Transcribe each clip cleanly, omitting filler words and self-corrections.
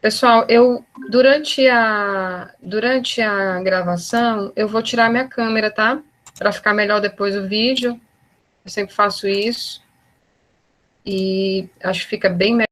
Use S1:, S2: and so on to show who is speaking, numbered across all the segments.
S1: Pessoal, durante a gravação, eu vou tirar minha câmera, tá? Para ficar melhor depois o vídeo. Eu sempre faço isso. E acho que fica bem melhor.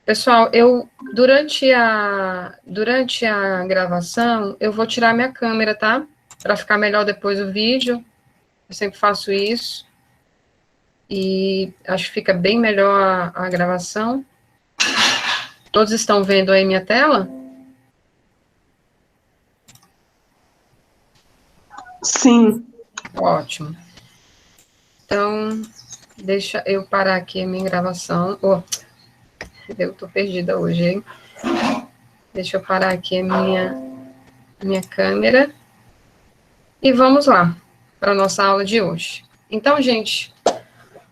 S1: Pessoal, durante a gravação, eu vou tirar minha câmera, tá? Para ficar melhor depois o vídeo. Eu sempre faço isso. E acho que fica bem melhor a gravação. Todos estão vendo aí minha tela?
S2: Sim.
S1: Ótimo. Então, deixa eu parar aqui a minha gravação. Oh, eu tô perdida hoje, hein? Deixa eu parar aqui a minha câmera. E vamos lá para a nossa aula de hoje. Então, gente,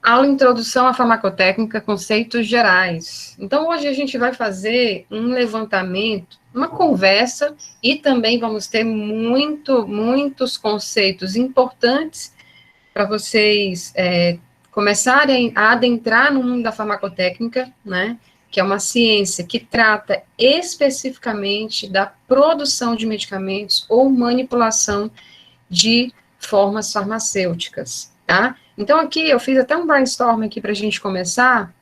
S1: aula Introdução à Farmacotécnica, conceitos gerais. Então, hoje a gente vai fazer um levantamento, uma conversa, e também vamos ter muitos conceitos importantes para vocês começarem a adentrar no mundo da farmacotécnica, né? Que é uma ciência que trata especificamente da produção de medicamentos ou manipulação de formas farmacêuticas, tá? Então, aqui eu fiz até um brainstorm aqui para a gente começar.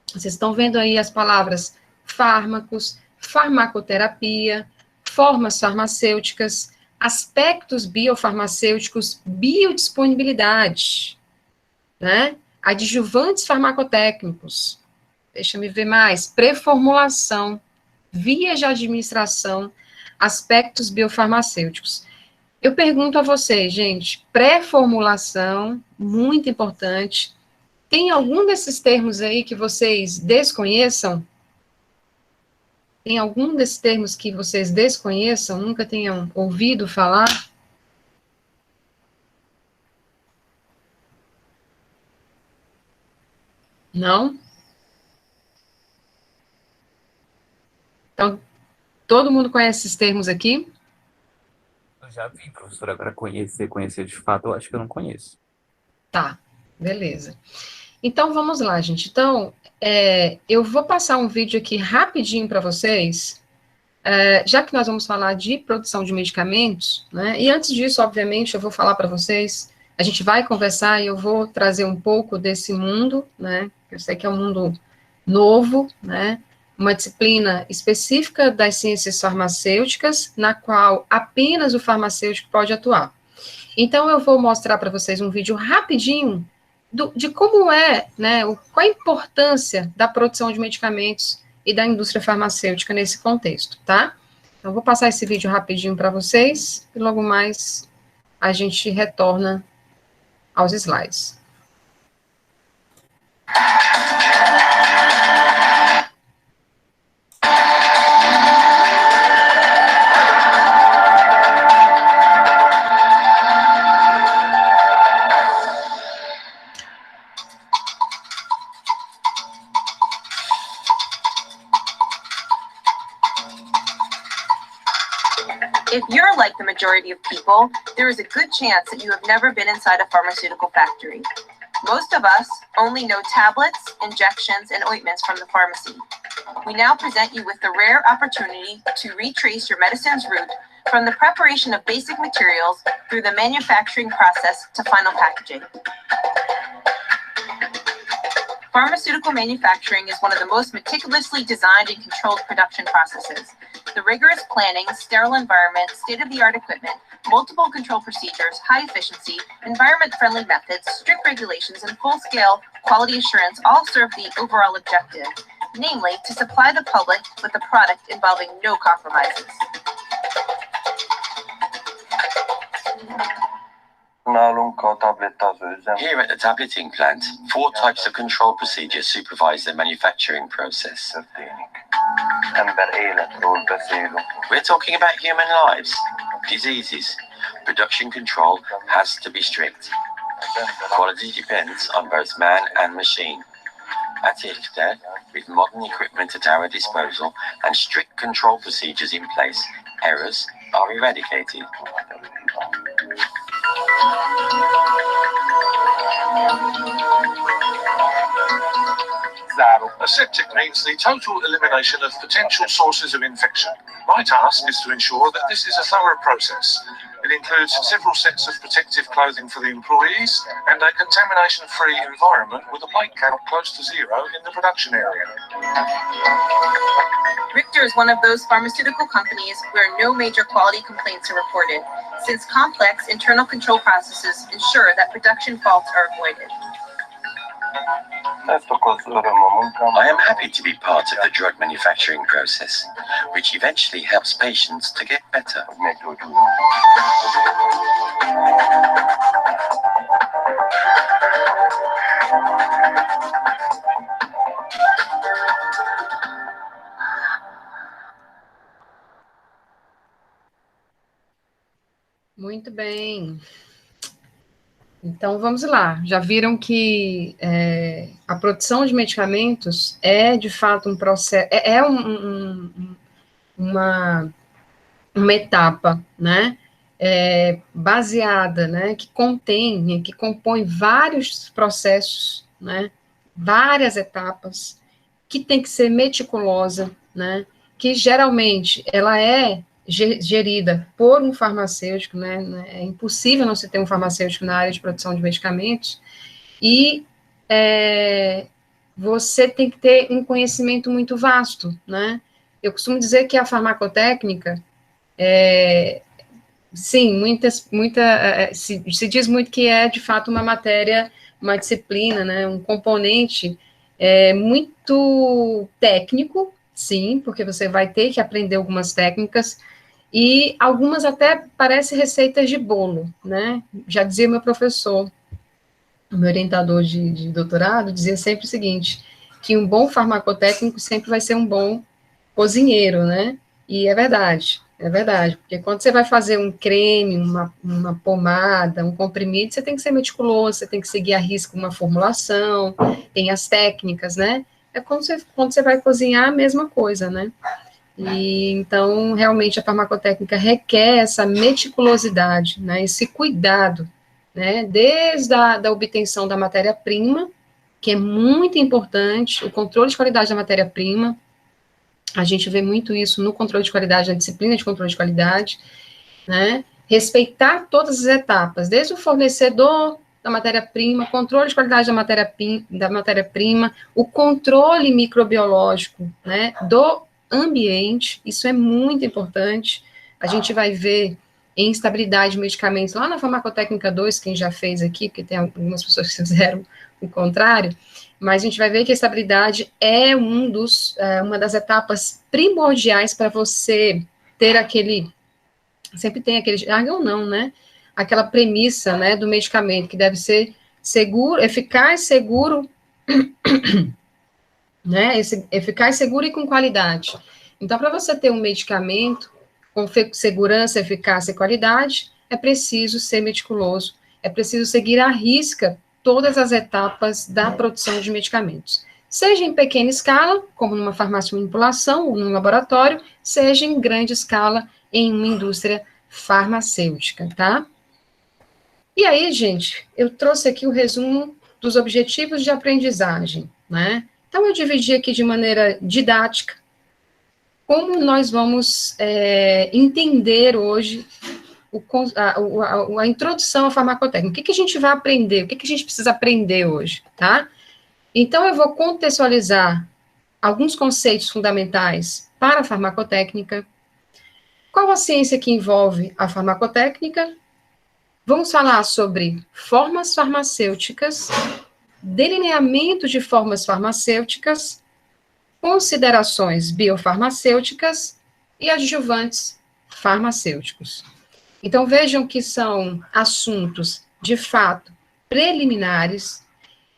S1: Vocês estão vendo aí as palavras fármacos, farmacoterapia, formas farmacêuticas, aspectos biofarmacêuticos, biodisponibilidade, né? Adjuvantes farmacotécnicos, deixa-me ver mais, pré-formulação, vias de administração, aspectos biofarmacêuticos. Eu pergunto a vocês, gente, pré-formulação, muito importante. Tem algum desses termos aí que vocês desconheçam? Tem algum desses termos que vocês desconheçam, nunca tenham ouvido falar? Não? Então, todo mundo conhece esses termos aqui?
S3: Eu já vi, professor, agora conhecer de fato, eu acho que eu não conheço.
S1: Tá, beleza. Então, vamos lá, gente. Então, eu vou passar um vídeo aqui rapidinho para vocês, já que nós vamos falar de produção de medicamentos, né? E antes disso, obviamente, eu vou falar para vocês, a gente vai conversar e eu vou trazer um pouco desse mundo, né? Eu sei que é um mundo novo, né? Uma disciplina específica das ciências farmacêuticas, na qual apenas o farmacêutico pode atuar. Então, eu vou mostrar para vocês um vídeo rapidinho de como né, qual a importância da produção de medicamentos e da indústria farmacêutica nesse contexto, tá? Então, eu vou passar esse vídeo rapidinho para vocês e logo mais a gente retorna aos slides.
S4: If you're like the majority of people, there is a good chance that you have never been inside a pharmaceutical factory. Most of us only know tablets, injections, and ointments from the pharmacy. We now present you with the rare opportunity to retrace your medicine's route from the preparation of basic materials through the manufacturing process to final packaging. Pharmaceutical manufacturing is one of the most meticulously designed and controlled production processes. The rigorous planning, sterile environment, state-of-the-art equipment, multiple control procedures, high efficiency, environment-friendly methods, strict regulations, and full-scale quality assurance all serve the overall objective, namely to supply the public with a product involving no compromises.
S5: Here at the tableting plant, 4 types of control procedures supervise the manufacturing process. We're talking about human lives, diseases. Production control has to be strict. Quality depends on both man and machine. At IFTA, with modern equipment at our disposal and strict control procedures in place, errors are eradicated.
S6: Aseptic means the total elimination of potential sources of infection. My task is to ensure that this is a thorough process. It It includes several sets of protective clothing for the employees and a contamination-free environment with a plate count close to zero in the production area.
S4: Richter is one of those pharmaceutical companies where no major quality complaints are reported, since complex internal control processes ensure that production faults are avoided.
S5: I am happy to be part of the drug manufacturing process, which eventually helps patients to get better.
S1: Muito bem. Então, vamos lá. Já viram que a produção de medicamentos é, de fato, um processo, uma etapa, né, baseada, né, que compõe vários processos, né, várias etapas, que tem que ser meticulosa, né, que geralmente ela é gerida por um farmacêutico, né, é impossível não se ter um farmacêutico na área de produção de medicamentos, e você tem que ter um conhecimento muito vasto, né. Eu costumo dizer que a farmacotécnica, sim, se diz muito que é, de fato, uma matéria, uma disciplina, né, um componente muito técnico, sim, porque você vai ter que aprender algumas técnicas, e algumas até parecem receitas de bolo, né? Já dizia meu professor, o meu orientador de doutorado, dizia sempre o seguinte, que um bom farmacotécnico sempre vai ser um bom cozinheiro, né? E é verdade, porque quando você vai fazer um creme, uma pomada, um comprimido, você tem que ser meticuloso, você tem que seguir à risca uma formulação, tem as técnicas, né? É quando você vai cozinhar, a mesma coisa, né? E, então, realmente, a farmacotécnica requer essa meticulosidade, né? Esse cuidado, né? Desde a obtenção da matéria-prima, que é muito importante, o controle de qualidade da matéria-prima, a gente vê muito isso no controle de qualidade, na disciplina de controle de qualidade, né? Respeitar todas as etapas, desde o fornecedor da matéria-prima, controle de qualidade da matéria-prima, o controle microbiológico, né, do ambiente, isso é muito importante. A gente vai ver em estabilidade de medicamentos, lá na farmacotécnica 2, quem já fez aqui, porque tem algumas pessoas que fizeram o contrário, mas a gente vai ver que a estabilidade é uma das etapas primordiais para você ter sempre tem aquele jargão não, né? Aquela premissa, né, do medicamento, que deve ser seguro, eficaz, seguro, né, eficaz, seguro e com qualidade. Então, para você ter um medicamento com segurança, eficácia e qualidade, é preciso ser meticuloso, é preciso seguir à risca todas as etapas da produção de medicamentos. Seja em pequena escala, como numa farmácia de manipulação ou num laboratório, seja em grande escala, em uma indústria farmacêutica, tá? E aí, gente, eu trouxe aqui o resumo dos objetivos de aprendizagem, né? Então, eu dividi aqui de maneira didática como nós vamos entender hoje a introdução à farmacotécnica. O que a gente vai aprender? O que a gente precisa aprender hoje, tá? Então, eu vou contextualizar alguns conceitos fundamentais para a farmacotécnica. Qual a ciência que envolve a farmacotécnica? Vamos falar sobre formas farmacêuticas, delineamento de formas farmacêuticas, considerações biofarmacêuticas e adjuvantes farmacêuticos. Então, vejam que são assuntos, de fato, preliminares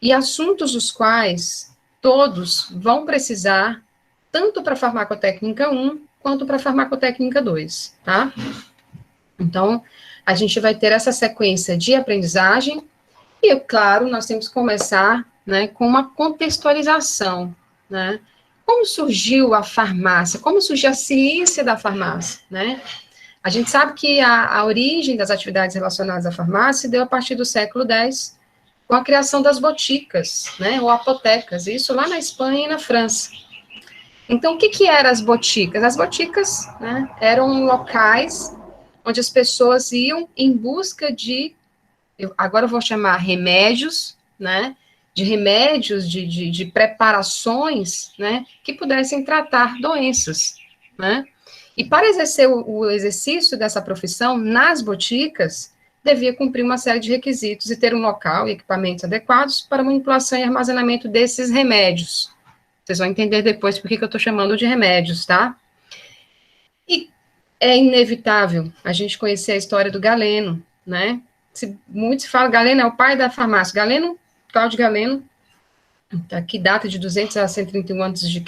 S1: e assuntos os quais todos vão precisar, tanto para a farmacotécnica 1 quanto para a farmacotécnica 2, tá? Então, a gente vai ter essa sequência de aprendizagem e, claro, nós temos que começar, né, com uma contextualização, né? Como surgiu a farmácia? Como surgiu a ciência da farmácia, né? A gente sabe que a origem das atividades relacionadas à farmácia deu a partir do século X, com a criação das boticas, né, ou apotecas, isso lá na Espanha e na França. Então, o que eram as boticas? As boticas, né, eram locais onde as pessoas iam em busca de, agora eu vou chamar remédios, né, de preparações, né, que pudessem tratar doenças, né, e para exercer o exercício dessa profissão nas boticas, devia cumprir uma série de requisitos e ter um local e equipamentos adequados para manipulação e armazenamento desses remédios. Vocês vão entender depois por que eu estou chamando de remédios, tá? E é inevitável a gente conhecer a história do Galeno, né? Muito se fala, Galeno é o pai da farmácia. Galeno, Cláudio Galeno, que data de 200 a 131 a.C.,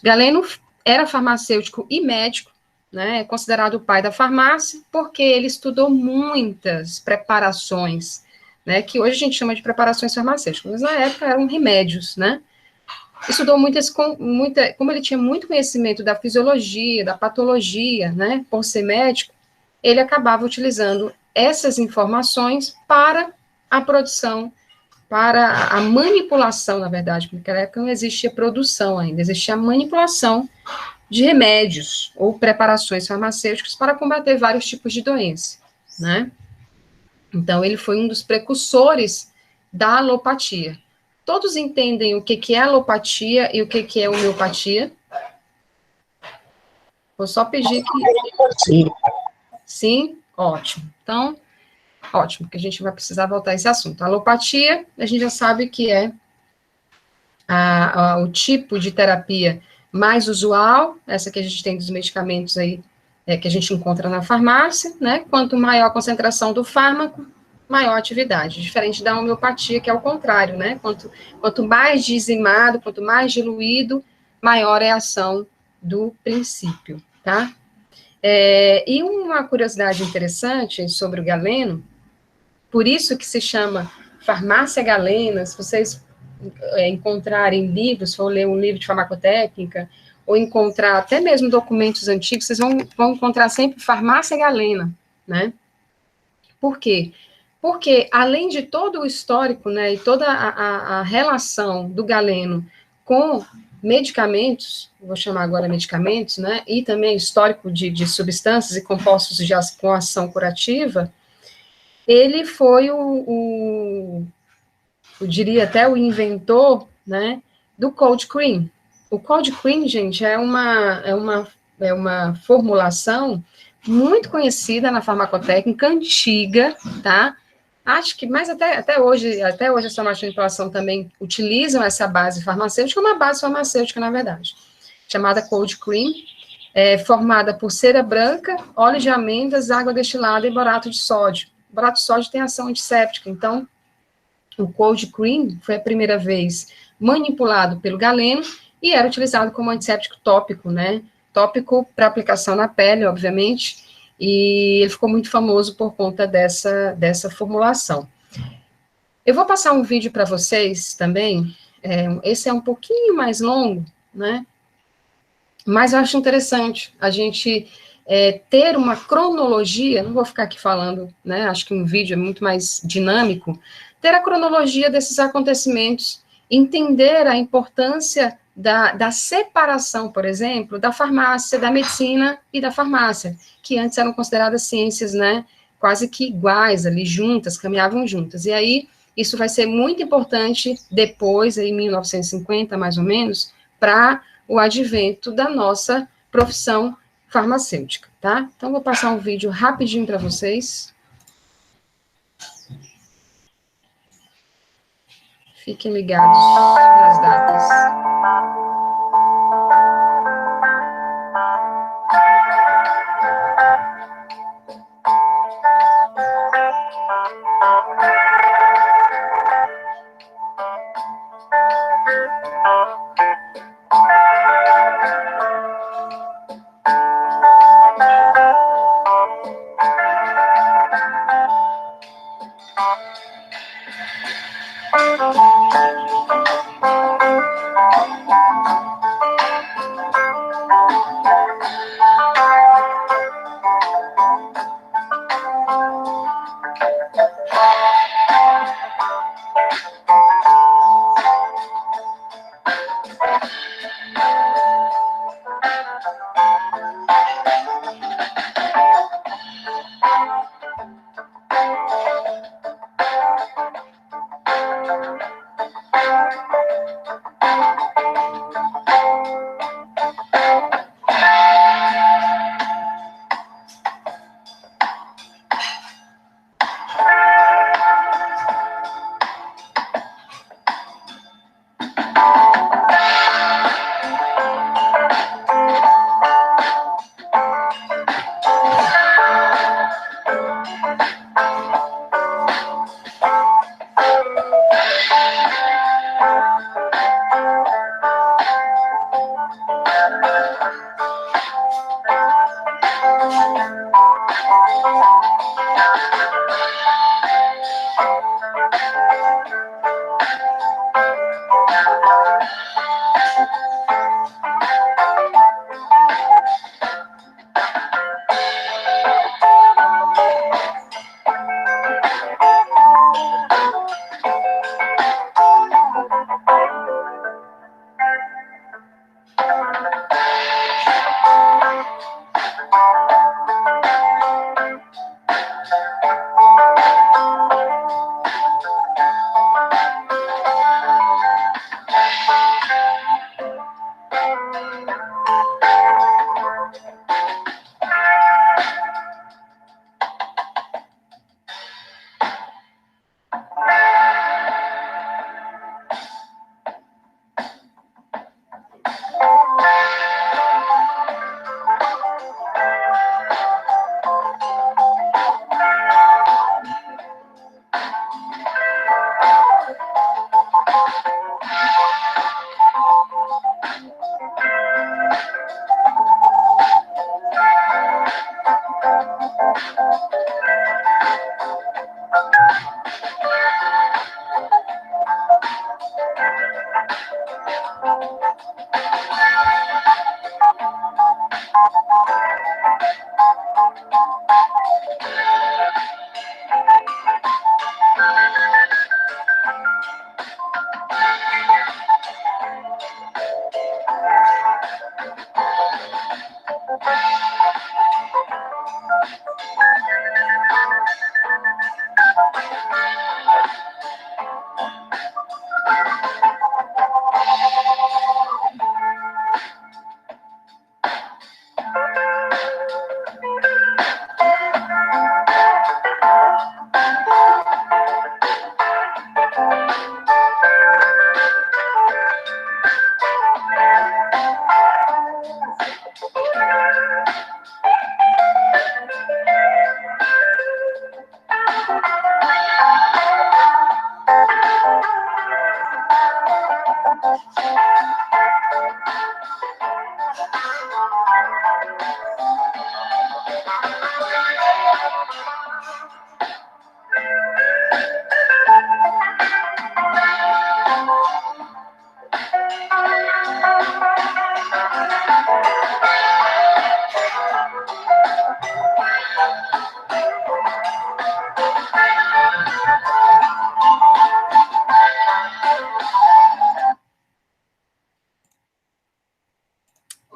S1: Galeno era farmacêutico e médico, né? É considerado o pai da farmácia, porque ele estudou muitas preparações, né? Que hoje a gente chama de preparações farmacêuticas, mas na época eram remédios, né? Estudou como ele tinha muito conhecimento da fisiologia, da patologia, né, por ser médico, ele acabava utilizando essas informações para a produção, para a manipulação, na verdade, porque naquela época não existia produção ainda, existia a manipulação de remédios ou preparações farmacêuticas para combater vários tipos de doença, né? Então, ele foi um dos precursores da alopatia. Todos entendem o que é alopatia e o que é homeopatia? Vou só pedir que...
S2: Sim.
S1: Sim? Ótimo. Então, ótimo, porque a gente vai precisar voltar a esse assunto. A alopatia, a gente já sabe que é o tipo de terapia mais usual, essa que a gente tem dos medicamentos aí, que a gente encontra na farmácia, né? Quanto maior a concentração do fármaco, maior atividade, diferente da homeopatia, que é o contrário, né? Quanto mais dizimado, quanto mais diluído, maior é a ação do princípio, tá? E uma curiosidade interessante sobre o Galeno, por isso que se chama farmácia galena, se vocês encontrarem livros, se for ler um livro de farmacotécnica, ou encontrar até mesmo documentos antigos, vocês vão encontrar sempre farmácia galena, né? Por quê? Porque, além de todo o histórico, né, e toda a relação do Galeno com medicamentos, vou chamar agora medicamentos, né, e também histórico de substâncias e compostos com ação curativa, ele foi eu diria até o inventor, né, do cold cream. O cold cream, gente, é uma formulação muito conhecida na farmacotécnica antiga, tá? Acho que, mas até hoje as farmácias de manipulação também utilizam essa base farmacêutica, uma base farmacêutica, na verdade, chamada cold cream, formada por cera branca, óleo de amêndoas, água destilada e borato de sódio. O borato de sódio tem ação antisséptica, então, o cold cream foi a primeira vez manipulado pelo Galeno e era utilizado como antisséptico tópico, né? Tópico para aplicação na pele, obviamente, e ele ficou muito famoso por conta dessa formulação. Eu vou passar um vídeo para vocês também, esse é um pouquinho mais longo, né? Mas eu acho interessante a gente ter uma cronologia, não vou ficar aqui falando, né? Acho que um vídeo é muito mais dinâmico, ter a cronologia desses acontecimentos, entender a importância da separação, por exemplo, da farmácia, da medicina e da farmácia, que antes eram consideradas ciências, né, quase que iguais ali, juntas, caminhavam juntas. E aí, isso vai ser muito importante depois, em 1950, mais ou menos, para o advento da nossa profissão farmacêutica, tá? Então, vou passar um vídeo rapidinho para vocês. Fiquem ligados nas datas.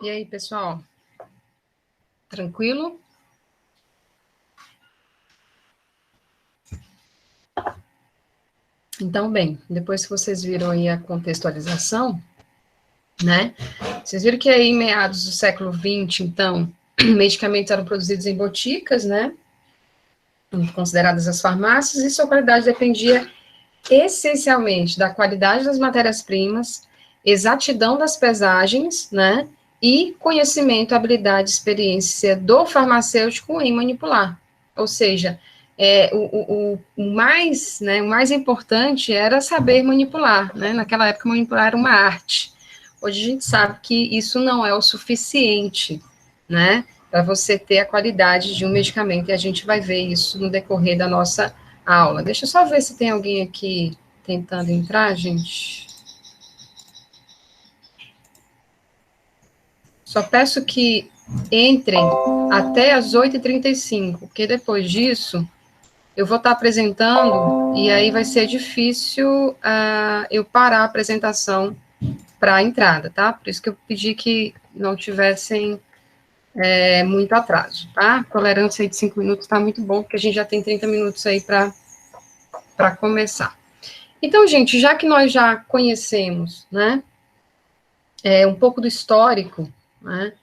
S1: E aí, pessoal? Tranquilo? Então, bem, depois que vocês viram aí a contextualização, né? Vocês viram que aí em meados do século XX, então, medicamentos eram produzidos em boticas, né? Consideradas as farmácias, e sua qualidade dependia essencialmente da qualidade das matérias-primas, exatidão das pesagens, né? E conhecimento, habilidade, experiência do farmacêutico em manipular. Ou seja, o mais, né, o mais importante era saber manipular, né? Naquela época, manipular era uma arte. Hoje a gente sabe que isso não é o suficiente, né? Para você ter a qualidade de um medicamento, e a gente vai ver isso no decorrer da nossa aula. Deixa eu só ver se tem alguém aqui tentando entrar, gente. Só peço que entrem até as 8h35, porque depois disso eu vou estar apresentando e aí vai ser difícil eu parar a apresentação para a entrada, tá? Por isso que eu pedi que não tivessem muito atraso, tá? Tolerância aí de 5 minutos tá muito bom, porque a gente já tem 30 minutos aí para começar. Então, gente, já que nós já conhecemos, né, um pouco do histórico, né,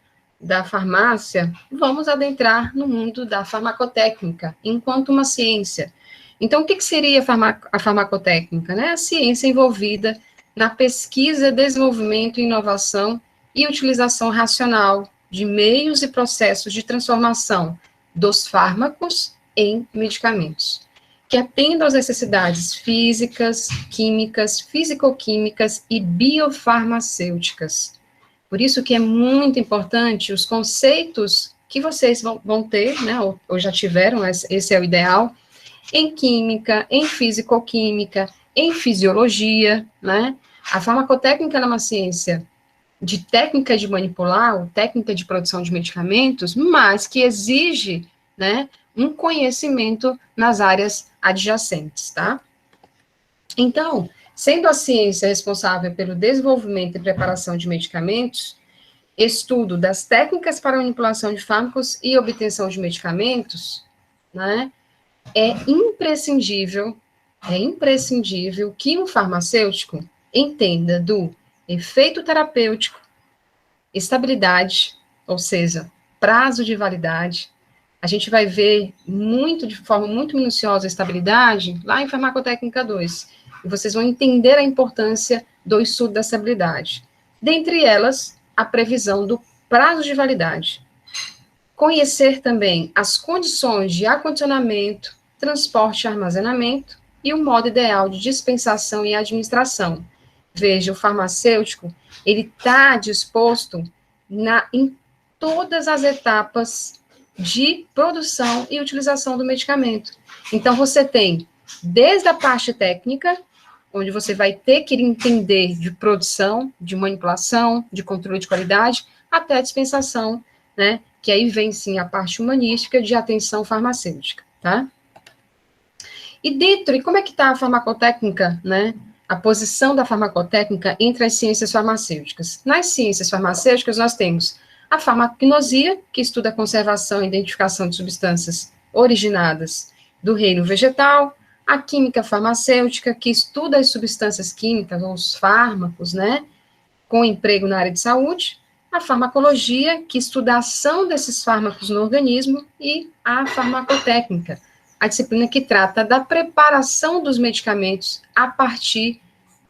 S1: da farmácia, vamos adentrar no mundo da farmacotécnica, enquanto uma ciência. Então, o que seria a farmacotécnica? Né? A ciência envolvida na pesquisa, desenvolvimento, inovação e utilização racional de meios e processos de transformação dos fármacos em medicamentos, que atendam às necessidades físicas, químicas, fisicoquímicas e biofarmacêuticas. Por isso que é muito importante os conceitos que vocês vão ter, né, ou já tiveram, esse é o ideal, em química, em fisicoquímica, em fisiologia, né? A farmacotécnica é uma ciência de técnica de manipular, ou técnica de produção de medicamentos, mas que exige, né, um conhecimento nas áreas adjacentes, tá? Então, sendo a ciência responsável pelo desenvolvimento e preparação de medicamentos, estudo das técnicas para manipulação de fármacos e obtenção de medicamentos, né, é imprescindível que um farmacêutico entenda do efeito terapêutico, estabilidade, ou seja, prazo de validade. A gente vai ver de forma muito minuciosa a estabilidade lá em Farmacotécnica 2. E vocês vão entender a importância do estudo da estabilidade. Dentre elas, a previsão do prazo de validade. Conhecer também as condições de acondicionamento, transporte e armazenamento e o modo ideal de dispensação e administração. Veja, o farmacêutico, ele está disposto em todas as etapas de produção e utilização do medicamento. Então, você tem desde a parte técnica, onde você vai ter que entender de produção, de manipulação, de controle de qualidade, até a dispensação, né? Que aí vem, sim, a parte humanística de atenção farmacêutica, tá? E como é que está a farmacotécnica, né? A posição da farmacotécnica entre as ciências farmacêuticas. Nas ciências farmacêuticas, nós temos a farmacognosia, que estuda a conservação e identificação de substâncias originadas do reino vegetal, a química farmacêutica, que estuda as substâncias químicas, ou os fármacos, né, com emprego na área de saúde, a farmacologia, que estuda a ação desses fármacos no organismo, e a farmacotécnica, a disciplina que trata da preparação dos medicamentos a partir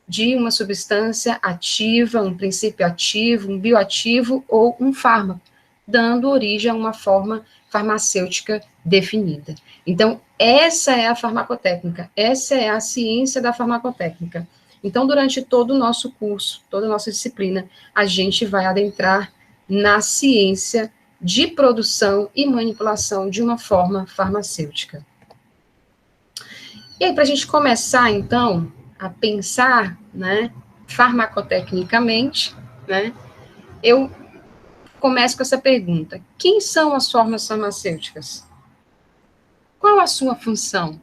S1: de uma substância ativa, um princípio ativo, um bioativo ou um fármaco, dando origem a uma forma farmacêutica definida. Então, essa é a farmacotécnica, essa é a ciência da farmacotécnica. Então, durante todo o nosso curso, toda a nossa disciplina, a gente vai adentrar na ciência de produção e manipulação de uma forma farmacêutica. E aí, para a gente começar, então, a pensar, né, farmacotecnicamente, né, eu começo com essa pergunta: quem são as formas farmacêuticas? Qual a sua função?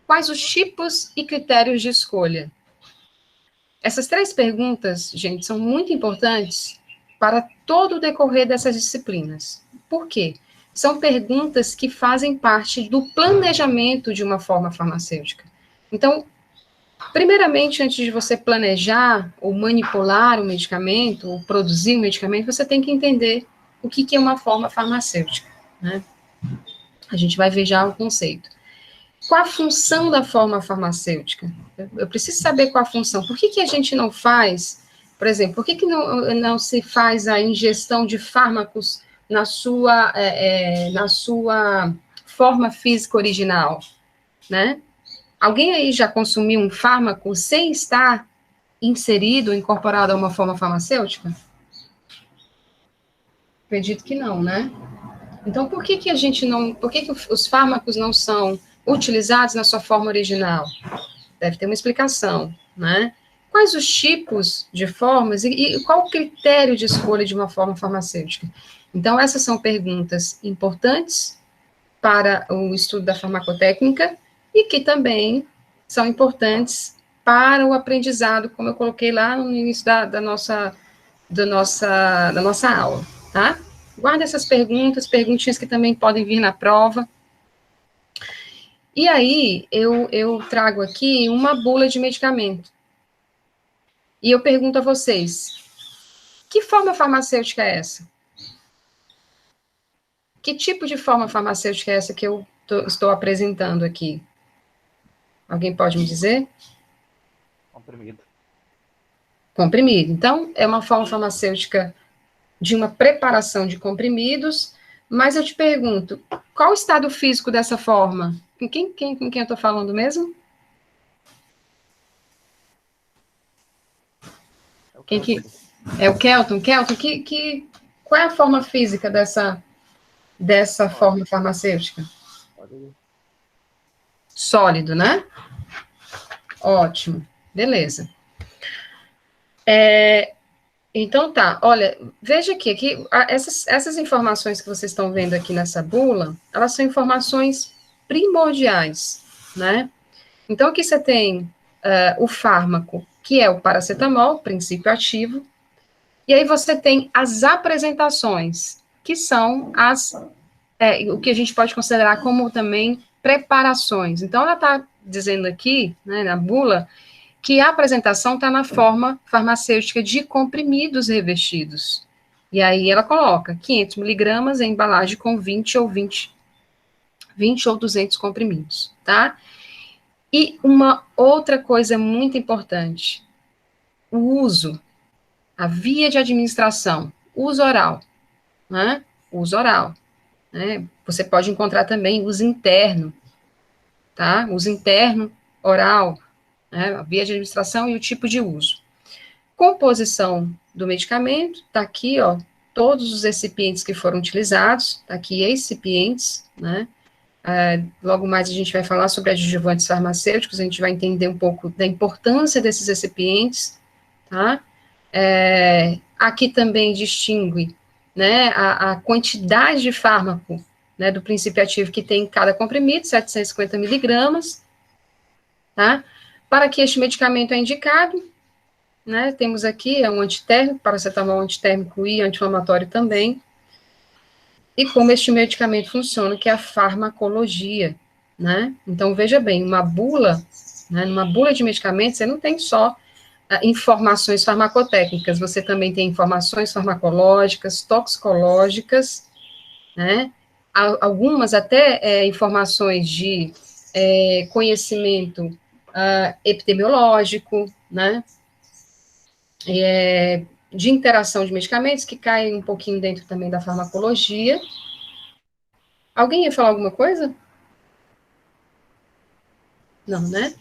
S1: Quais os tipos e critérios de escolha? Essas 3 perguntas, gente, são muito importantes para todo o decorrer dessas disciplinas. Por quê? São perguntas que fazem parte do planejamento de uma forma farmacêutica. Então, primeiramente, antes de você planejar ou manipular o medicamento, ou produzir o medicamento, você tem que entender o que é uma forma farmacêutica, né? A gente vai ver já o conceito. Qual a função da forma farmacêutica? Eu preciso saber qual a função. Por que a gente não faz, por exemplo, por que não se faz a ingestão de fármacos na sua forma física original, né? Alguém aí já consumiu um fármaco sem estar inserido, incorporado a uma forma farmacêutica? Acredito que não, né? Então, por que os fármacos não são utilizados na sua forma original? Deve ter uma explicação, né? Quais os tipos de formas e qual o critério de escolha de uma forma farmacêutica? Então, essas são perguntas importantes para o estudo da farmacotécnica e que também são importantes para o aprendizado, como eu coloquei lá no início da nossa aula, tá? Guarda essas perguntinhas que também podem vir na prova. E aí, eu trago aqui uma bula de medicamento. E eu pergunto a vocês, que forma farmacêutica é essa? Que tipo de forma farmacêutica é essa que eu estou apresentando aqui? Alguém pode me dizer?
S3: Comprimido.
S1: Comprimido. Então, é uma forma farmacêutica de uma preparação de comprimidos, mas eu te pergunto, qual o estado físico dessa forma? Com quem eu estou falando mesmo? É o Kelton? Kelton, qual é a forma física dessa forma farmacêutica? Sólido, né? Ótimo, beleza. Então tá, olha, veja aqui essas informações que vocês estão vendo aqui nessa bula, elas são informações primordiais, né? Então aqui você tem o fármaco, que é o paracetamol, princípio ativo, E aí você tem as apresentações, que são o que a gente pode considerar como também preparações. Então, ela está dizendo aqui, né, na bula, que a apresentação está na forma farmacêutica de comprimidos revestidos. E aí ela coloca 500 miligramas em embalagem com 20 ou 200 comprimidos, tá? E uma outra coisa muito importante, o uso, a via de administração, uso oral, né? Uso oral, né? Você pode encontrar também uso interno, tá? Uso interno, oral, né? A via de administração e o tipo de uso. Composição do medicamento, tá aqui, ó, todos os recipientes que foram utilizados, tá aqui recipientes, né? Logo mais a gente vai falar sobre adjuvantes farmacêuticos, a gente vai entender um pouco da importância desses recipientes, tá? Aqui também distingue, né, a quantidade de fármaco, né, do princípio ativo que tem em cada comprimido, 750 miligramas, tá? Para que este medicamento é indicado, né, temos aqui, um antitérmico, paracetamol antitérmico e anti-inflamatório também, e como este medicamento funciona, que é a farmacologia, né? Então, veja bem, uma bula, né, numa bula de medicamentos, você não tem só informações farmacotécnicas, você também tem informações farmacológicas, toxicológicas, né? Algumas até informações de conhecimento epidemiológico, né? De interação de medicamentos, que caem um pouquinho dentro também da farmacologia. Alguém ia falar alguma coisa? Não, né?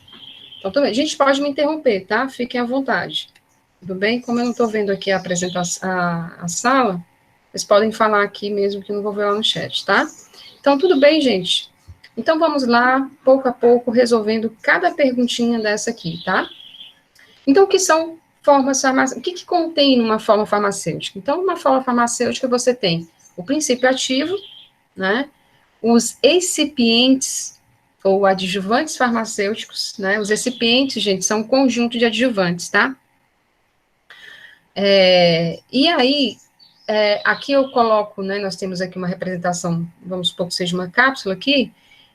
S1: Então, a gente pode me interromper, tá? Fiquem à vontade. Tudo bem? Como eu não estou vendo aqui a apresentação, a sala, vocês podem falar aqui mesmo que eu não vou ver lá no chat, tá? Então, tudo bem, gente? Então, vamos lá, pouco a pouco, resolvendo cada perguntinha dessa aqui, tá? Então, o que são formas farmacêuticas? O que contém numa forma farmacêutica? Então, numa forma farmacêutica, você tem o princípio ativo, né? Os excipientes, ou adjuvantes farmacêuticos, né? Os recipientes, gente, são um conjunto de adjuvantes, tá? E aí, aqui eu coloco, né, nós temos aqui uma representação, vamos supor que seja uma cápsula aqui,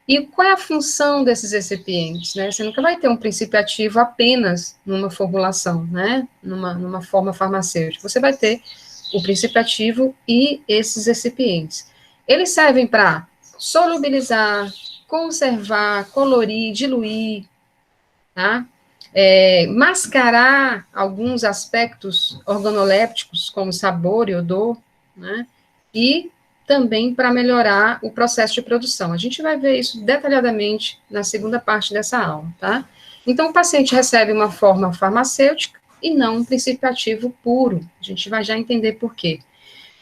S1: e qual é a função desses recipientes, né? Você nunca vai ter um princípio ativo apenas numa formulação, né? Numa forma farmacêutica. Você vai ter o princípio ativo e esses recipientes. Eles servem para solubilizar, conservar, colorir, diluir, tá? Mascarar alguns aspectos organolépticos, como sabor e odor, né? E também para melhorar o processo de produção. A gente vai ver isso detalhadamente na segunda parte dessa aula, tá? Então, o paciente recebe uma forma farmacêutica e não um princípio ativo puro. A gente vai já entender por quê.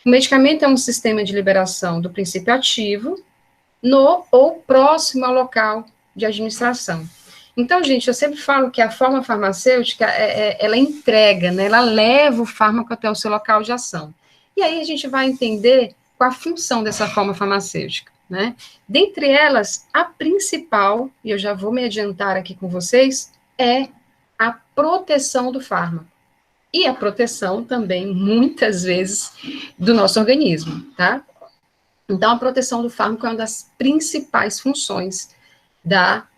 S1: O medicamento é um sistema de liberação do princípio ativo no ou próximo ao local de administração. Então, gente, eu sempre falo que a forma farmacêutica, ela entrega, né, ela leva o fármaco até o seu local de ação. E aí a gente vai entender qual a função dessa forma farmacêutica, né? Dentre elas, a principal, e eu já vou me adiantar aqui com vocês, é a proteção do fármaco. E a proteção também, muitas vezes, do nosso organismo, tá? Então, a proteção do fármaco é uma das principais funções da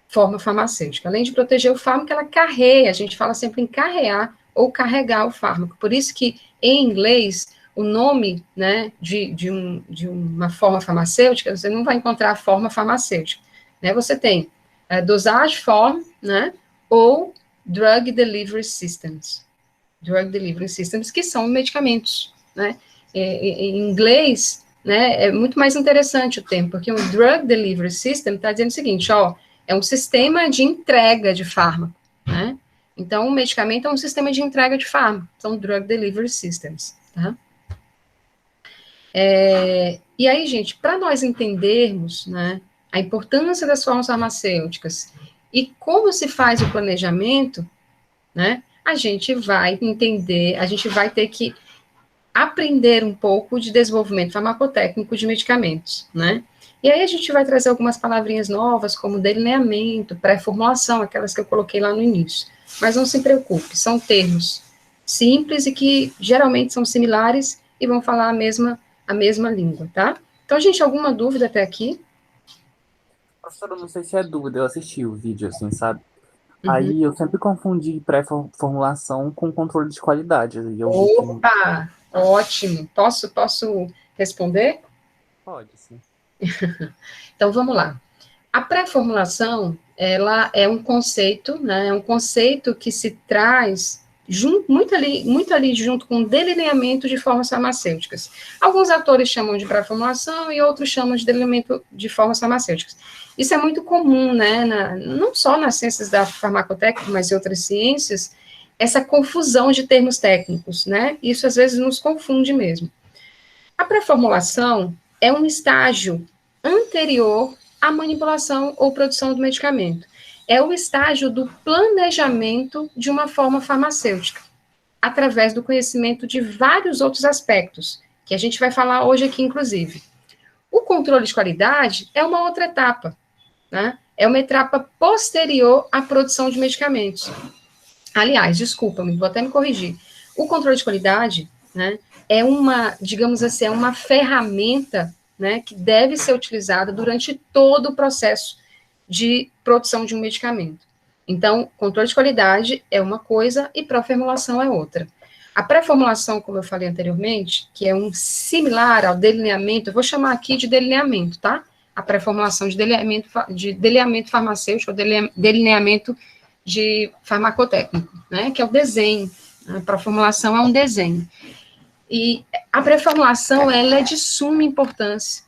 S1: forma farmacêutica. Além de proteger o fármaco, ela carrega, a gente fala sempre em carrear ou carregar o fármaco. Por isso que, em inglês, o nome, né, de uma forma farmacêutica, você não vai encontrar a forma farmacêutica, né? Você tem dosage form, né, ou drug delivery systems. Drug delivery systems, que são medicamentos, né? Em inglês, né, é muito mais interessante o termo, porque um drug delivery system está dizendo o seguinte, ó, é um sistema de entrega de fármaco, né? Então, o medicamento é um sistema de entrega de fármaco, são drug delivery systems, tá? E aí, gente, para nós entendermos, né, a importância das formas farmacêuticas e como se faz o planejamento, né, a gente vai entender, a gente vai ter que aprender um pouco de desenvolvimento farmacotécnico de medicamentos, né? E aí a gente vai trazer algumas palavrinhas novas, como delineamento, pré-formulação, aquelas que eu coloquei lá no início. Mas não se preocupe, são termos simples e que geralmente são similares e vão falar a mesma língua, tá? Então, gente, alguma dúvida até aqui?
S3: Professora, eu não sei se é dúvida, eu assisti o vídeo, assim, sabe?
S1: Uhum.
S3: Aí eu sempre confundi pré-formulação com controle de qualidade. E eu vi que
S1: Opa, ótimo. Posso responder?
S3: pode, sim.
S1: Então, vamos lá. A pré-formulação, ela é um conceito, né? É um conceito que se traz muito ali junto com o delineamento de formas farmacêuticas. Alguns autores chamam de pré-formulação e outros chamam de delineamento de formas farmacêuticas. Isso é muito comum, né? Não só nas ciências da farmacotécnica, mas em outras ciências, essa confusão de termos técnicos, né? Isso às vezes nos confunde mesmo. A pré-formulação é um estágio anterior à manipulação ou produção do medicamento. É o estágio do planejamento de uma forma farmacêutica, através do conhecimento de vários outros aspectos, que a gente vai falar hoje aqui, inclusive. O controle de qualidade é uma outra etapa, né? É uma etapa posterior à produção de medicamentos. Aliás, desculpa-me, vou até me corrigir. O controle de qualidade, né, é digamos assim, é uma ferramenta, né, que deve ser utilizada durante todo o processo de produção de um medicamento. Então, controle de qualidade é uma coisa e pré-formulação é outra. A pré-formulação, como eu falei anteriormente, que é um similar ao delineamento, eu vou chamar aqui de delineamento, tá? A pré-formulação de delineamento farmacêutico, ou delineamento de farmacotécnico, né, que é o desenho. A pré-formulação é um desenho. E a pré-formulação, ela é de suma importância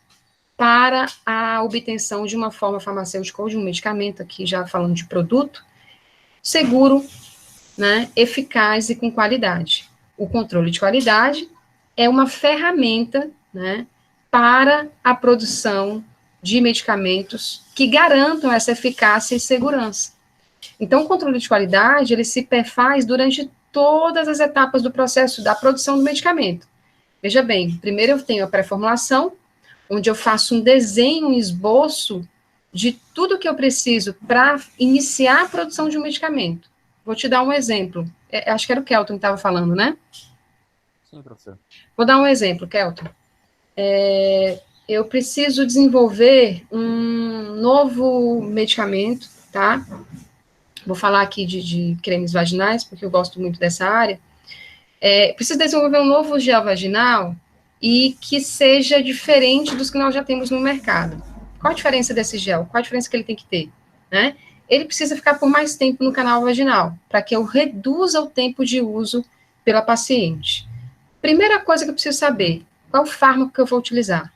S1: para a obtenção de uma forma farmacêutica ou de um medicamento, aqui já falando de produto, seguro, né, eficaz e com qualidade. O controle de qualidade é uma ferramenta, né, para a produção de medicamentos que garantam essa eficácia e segurança. Então, o controle de qualidade, ele se perfaz durante todas as etapas do processo da produção do medicamento. Veja bem, primeiro eu tenho a pré-formulação, onde eu faço um desenho, um esboço de tudo que eu preciso para iniciar a produção de um medicamento. Vou te dar um exemplo. Acho que era o Kelton que estava falando, né?
S3: Sim, professor.
S1: Vou dar um exemplo, Kelton. Eu preciso desenvolver um novo medicamento, tá? Vou falar aqui de cremes vaginais, porque eu gosto muito dessa área. Preciso desenvolver um novo gel vaginal e que seja diferente dos que nós já temos no mercado. Qual a diferença desse gel? Qual a diferença que ele tem que ter? Né? Ele precisa ficar por mais tempo no canal vaginal, para que eu reduza o tempo de uso pela paciente. Primeira coisa que eu preciso saber, qual fármaco que eu vou utilizar?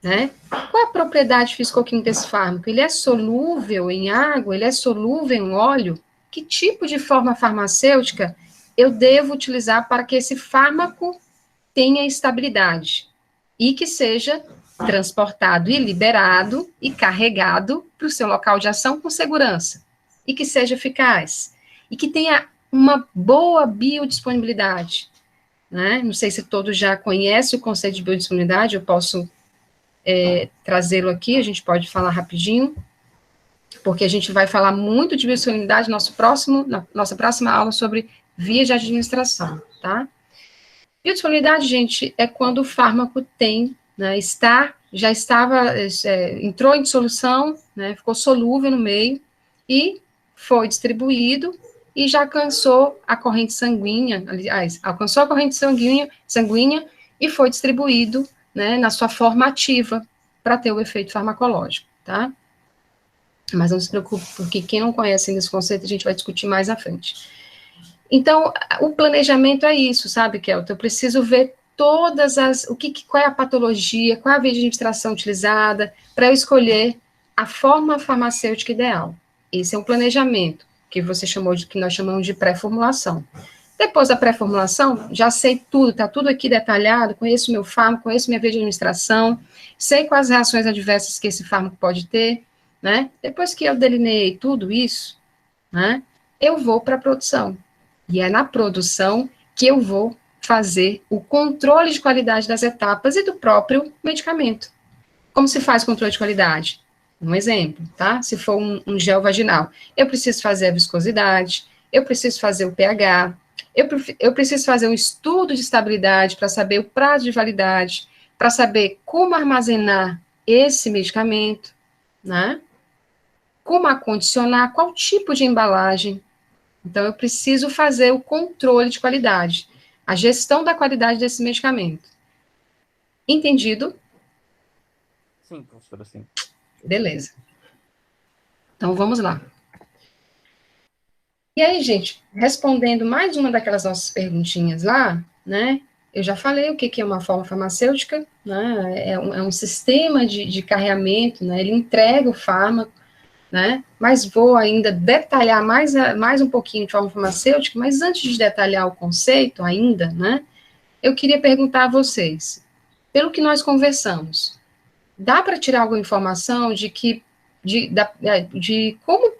S1: Né? Qual a propriedade físico-química desse fármaco? Ele é solúvel em água? Ele é solúvel em óleo? Que tipo de forma farmacêutica eu devo utilizar para que esse fármaco tenha estabilidade e que seja transportado e liberado e carregado para o seu local de ação com segurança e que seja eficaz e que tenha uma boa biodisponibilidade, né? Não sei se todos já conhecem o conceito de biodisponibilidade, eu posso trazê-lo aqui, a gente pode falar rapidinho, porque a gente vai falar muito de biodisponibilidade na nossa próxima aula sobre vias de administração, tá? Biodisponibilidade, gente, é quando o fármaco tem, né, entrou em dissolução, né, ficou solúvel no meio e foi distribuído e já alcançou a corrente sanguínea, aliás, alcançou a corrente sanguínea e foi distribuído, né, na sua forma ativa para ter o efeito farmacológico, tá? Mas não se preocupe, porque quem não conhece ainda esse conceito, a gente vai discutir mais à frente. Então, o planejamento é isso, sabe, Kelton? Eu preciso ver qual é a patologia, qual é a via de administração utilizada, para eu escolher a forma farmacêutica ideal. Esse é um planejamento, que nós chamamos de pré-formulação. Depois da pré-formulação, já sei tudo, está tudo aqui detalhado, conheço meu fármaco, conheço minha via de administração, sei quais reações adversas que esse fármaco pode ter, né? Depois que eu delineei tudo isso, né, eu vou para a produção. E é na produção que eu vou fazer o controle de qualidade das etapas e do próprio medicamento. Como se faz controle de qualidade? Um exemplo, tá? Se for um gel vaginal, eu preciso fazer a viscosidade, eu preciso fazer o pH, eu preciso fazer um estudo de estabilidade para saber o prazo de validade, para saber como armazenar esse medicamento, né? Como acondicionar, qual tipo de embalagem. Então, eu preciso fazer o controle de qualidade, a gestão da qualidade desse medicamento. Entendido?
S3: Sim, professora, sim.
S1: Beleza. Então, vamos lá. E aí, gente, respondendo mais uma daquelas nossas perguntinhas lá, né? Eu já falei o que é uma forma farmacêutica, né? É um sistema de carreamento, né? Ele entrega o fármaco, né? Mas vou ainda detalhar mais um pouquinho de forma farmacêutica, mas antes de detalhar o conceito ainda, né? Eu queria perguntar a vocês, pelo que nós conversamos, dá para tirar alguma informação de como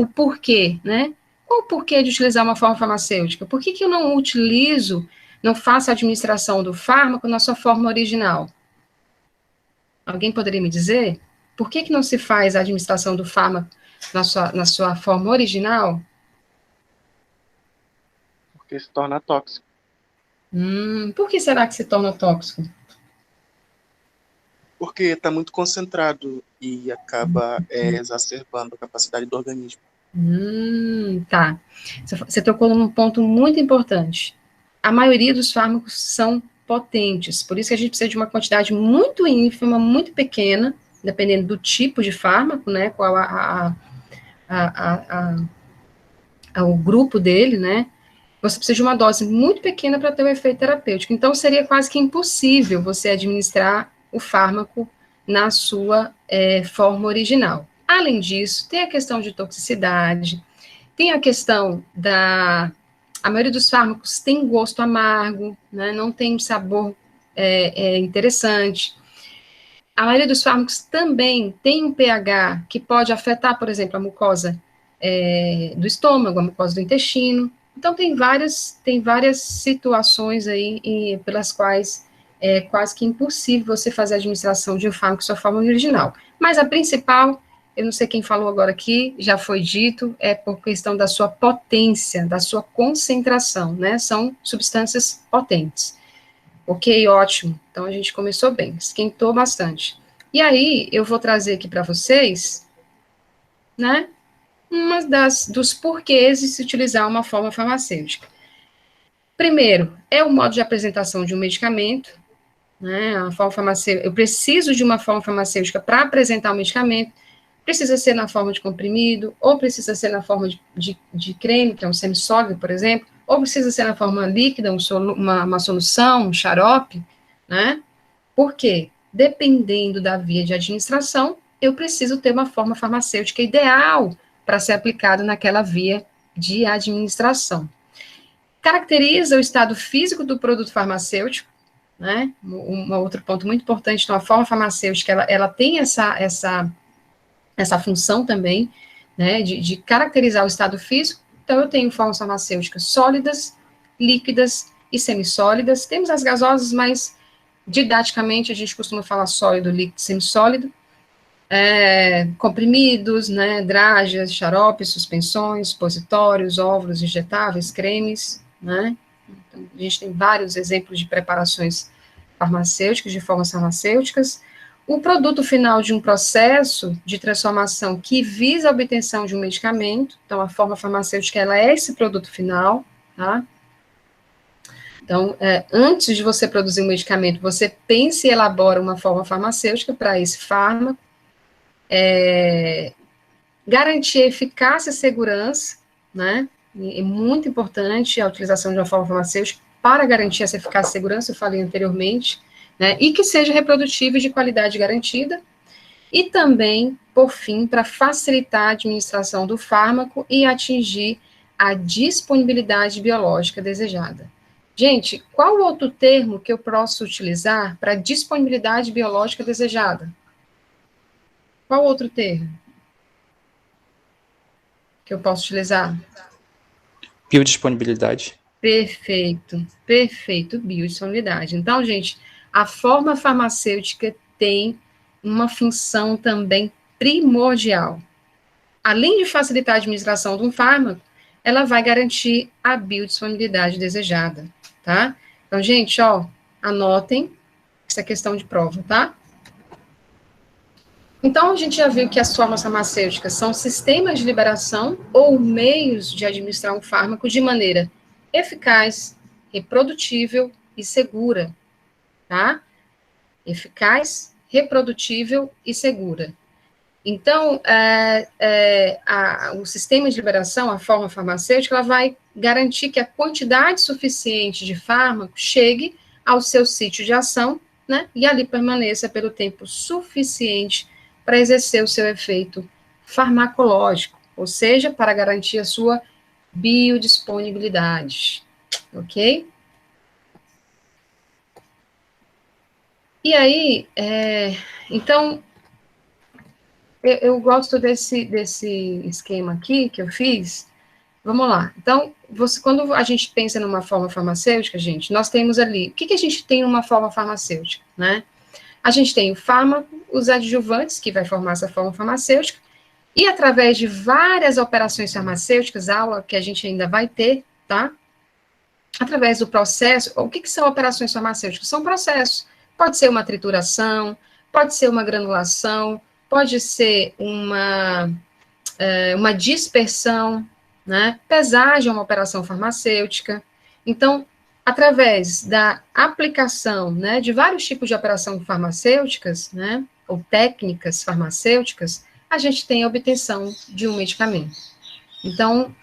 S1: o porquê, né? Qual o porquê de utilizar uma forma farmacêutica? Por que eu não faço a administração do fármaco na sua forma original? Alguém poderia me dizer? Por que não se faz a administração do fármaco na sua forma original?
S2: Porque se torna tóxico.
S1: Por que será que se torna tóxico?
S2: Porque está muito concentrado e acaba exacerbando a capacidade do organismo.
S1: Tá. Você tocou num ponto muito importante. A maioria dos fármacos são potentes, por isso que a gente precisa de uma quantidade muito ínfima, muito pequena, dependendo do tipo de fármaco, né, qual o grupo dele, né, você precisa de uma dose muito pequena para ter um efeito terapêutico. Então, seria quase que impossível você administrar o fármaco na sua forma original. Além disso, tem a questão de toxicidade, tem a questão a maioria dos fármacos tem gosto amargo, né, não tem um sabor interessante. A maioria dos fármacos também tem um pH que pode afetar, por exemplo, a mucosa do estômago, a mucosa do intestino. Então, tem várias situações aí pelas quais é quase que impossível você fazer a administração de um fármaco de sua forma original. Mas a principal, eu não sei quem falou agora aqui, já foi dito, é por questão da sua potência, da sua concentração, né? São substâncias potentes. Ok, ótimo. Então, a gente começou bem, esquentou bastante. E aí, eu vou trazer aqui para vocês, né, dos porquês de se utilizar uma forma farmacêutica. Primeiro, é o modo de apresentação de um medicamento, né, a forma farmacêutica, eu preciso de uma forma farmacêutica para apresentar o medicamento, precisa ser na forma de comprimido, ou precisa ser na forma de creme, que é um semissólido, por exemplo, ou precisa ser na forma líquida, uma solução, um xarope, né? Por quê? Dependendo da via de administração, eu preciso ter uma forma farmacêutica ideal para ser aplicado naquela via de administração. Caracteriza o estado físico do produto farmacêutico, né? Um outro ponto muito importante, então, a forma farmacêutica, ela tem essa função também, né, de caracterizar o estado físico. Então, eu tenho formas farmacêuticas sólidas, líquidas e semissólidas. Temos as gasosas, mas didaticamente a gente costuma falar sólido, líquido, semissólido. Comprimidos, né, drágeas, xaropes, suspensões, supositórios, óvulos injetáveis, cremes, né. Então, a gente tem vários exemplos de preparações farmacêuticas, de formas farmacêuticas. O produto final de um processo de transformação que visa a obtenção de um medicamento, então a forma farmacêutica, ela é esse produto final, tá? Então, antes de você produzir um medicamento, você pensa e elabora uma forma farmacêutica para esse fármaco, garantir eficácia e segurança, né? É muito importante a utilização de uma forma farmacêutica para garantir essa eficácia e segurança, eu falei anteriormente, né, e que seja reprodutível e de qualidade garantida, e também, por fim, para facilitar a administração do fármaco e atingir a disponibilidade biológica desejada. Gente, qual outro termo que eu posso utilizar para disponibilidade biológica desejada? Qual outro termo que eu posso utilizar?
S7: Biodisponibilidade.
S1: Perfeito, biodisponibilidade. Então, gente, a forma farmacêutica tem uma função também primordial. Além de facilitar a administração de um fármaco, ela vai garantir a biodisponibilidade desejada, tá? Então, gente, ó, anotem essa questão de prova, tá? Então, a gente já viu que as formas farmacêuticas são sistemas de liberação ou meios de administrar um fármaco de maneira eficaz, reprodutível e segura, tá? Eficaz, reprodutível e segura. Então, o sistema de liberação, a forma farmacêutica, ela vai garantir que a quantidade suficiente de fármaco chegue ao seu sítio de ação, né, e ali permaneça pelo tempo suficiente para exercer o seu efeito farmacológico, ou seja, para garantir a sua biodisponibilidade, ok? E aí, então, eu gosto desse esquema aqui que eu fiz. Vamos lá. Então, quando a gente pensa numa forma farmacêutica, gente, nós temos ali, o que a gente tem numa forma farmacêutica, né? A gente tem o fármaco, os adjuvantes, que vai formar essa forma farmacêutica, e através de várias operações farmacêuticas, aula que a gente ainda vai ter, tá? Através do processo, o que são operações farmacêuticas? São processos. Pode ser uma trituração, pode ser uma granulação, pode ser uma dispersão, né? Pesagem é uma operação farmacêutica. Então, através da aplicação, né, de vários tipos de operação farmacêuticas, né, ou técnicas farmacêuticas, a gente tem a obtenção de um medicamento. Então,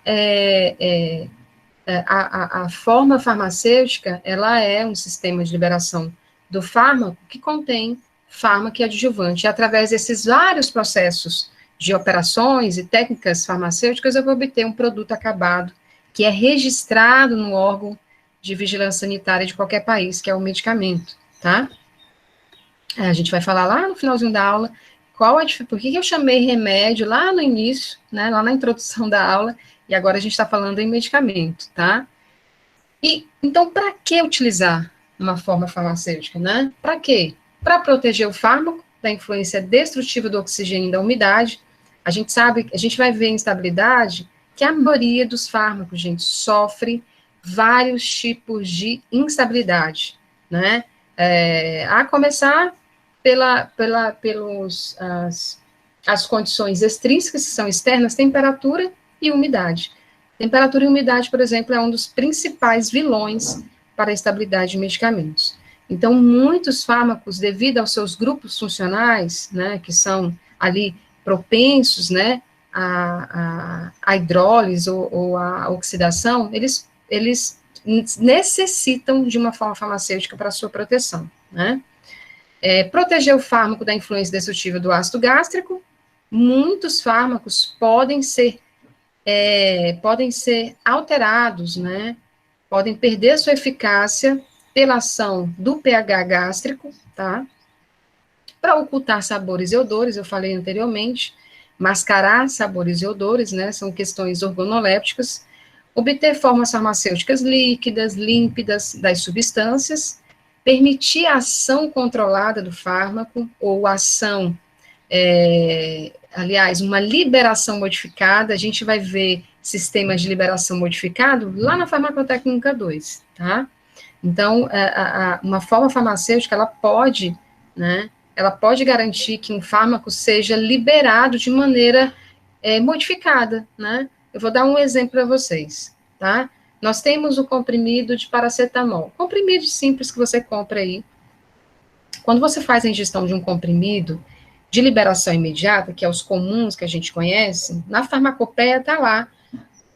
S1: a forma farmacêutica, ela é um sistema de liberação do fármaco que contém fármaco e adjuvante. E através desses vários processos de operações e técnicas farmacêuticas, eu vou obter um produto acabado, que é registrado no órgão de vigilância sanitária de qualquer país, que é o medicamento, tá? A gente vai falar lá no finalzinho da aula, por que eu chamei remédio lá no início, né, lá na introdução da aula, e agora a gente está falando em medicamento, tá? E, então, para que utilizar uma forma farmacêutica, né? Para quê? Para proteger o fármaco da influência destrutiva do oxigênio e da umidade. A gente sabe, a gente vai ver em estabilidade que a maioria dos fármacos, gente, sofre vários tipos de instabilidade, né? A começar pelas condições extrínsecas, que são externas, temperatura e umidade. Temperatura e umidade, por exemplo, é um dos principais vilões para a estabilidade de medicamentos. Então, muitos fármacos, devido aos seus grupos funcionais, né, que são ali propensos, né, a hidrólise ou a oxidação, eles necessitam de uma forma farmacêutica para a sua proteção, né? Proteger o fármaco da influência destrutiva do ácido gástrico, muitos fármacos podem ser alterados, né? Podem perder sua eficácia pela ação do pH gástrico, tá? Para ocultar sabores e odores, eu falei anteriormente, mascarar sabores e odores, né? São questões organolépticas. Obter formas farmacêuticas líquidas, límpidas das substâncias, permitir a ação controlada do fármaco, ou ação, aliás, uma liberação modificada, a gente vai ver sistemas de liberação modificado lá na farmacotécnica 2, tá? Então, uma forma farmacêutica, ela pode garantir que um fármaco seja liberado de maneira modificada, né? Eu vou dar um exemplo para vocês, tá? Nós temos o comprimido de paracetamol. Comprimido simples que você compra aí. Quando você faz a ingestão de um comprimido de liberação imediata, que é os comuns que a gente conhece, na farmacopeia está lá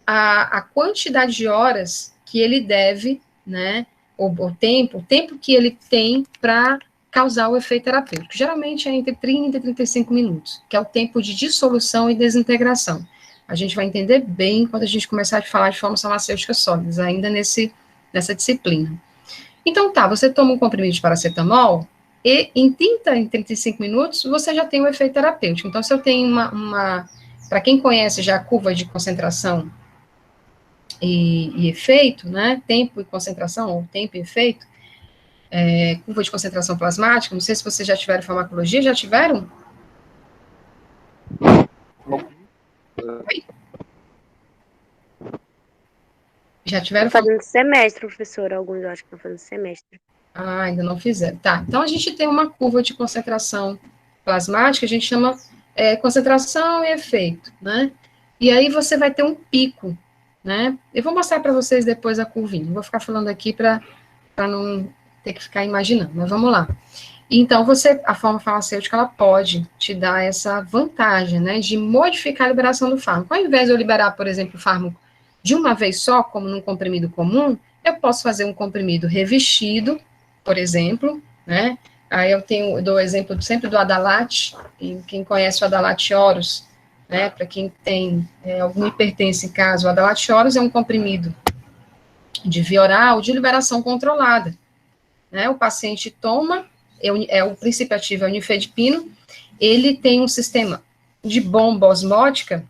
S1: a quantidade de horas que ele deve, né, o tempo que ele tem para causar o efeito terapêutico. Geralmente é entre 30 e 35 minutos, que é o tempo de dissolução e desintegração. A gente vai entender bem quando a gente começar a falar de formas farmacêuticas sólidas, ainda nessa disciplina. Então, você toma um comprimido de paracetamol, e em 30 e 35 minutos, você já tem o efeito terapêutico. Então, se eu tenho para quem conhece já a curva de concentração e efeito, né, tempo e concentração, ou tempo e efeito, curva de concentração plasmática, não sei se vocês já tiveram farmacologia, já tiveram? Oi? Já tiveram?
S7: Estão fazendo semestre, professora. Alguns eu acho que estão fazendo semestre.
S1: Ah, ainda não fizeram. Tá, então a gente tem uma curva de concentração plasmática, a gente chama concentração e efeito, né? E aí você vai ter um pico, né? Eu vou mostrar para vocês depois a curvinha. Não vou ficar falando aqui para não ter que ficar imaginando, mas vamos lá. Então, a forma farmacêutica, ela pode te dar essa vantagem, né, de modificar a liberação do fármaco. Ao invés de eu liberar, por exemplo, o fármaco de uma vez só, como num comprimido comum, eu posso fazer um comprimido revestido, por exemplo, né, aí eu dou o exemplo sempre do Adalat, e quem conhece o Adalat Oros, né, para quem tem alguma hipertensão em casa, o Adalat Oros é um comprimido de via oral de liberação controlada, né, o paciente toma, o princípio ativo é o nifedipino, ele tem um sistema de bomba osmótica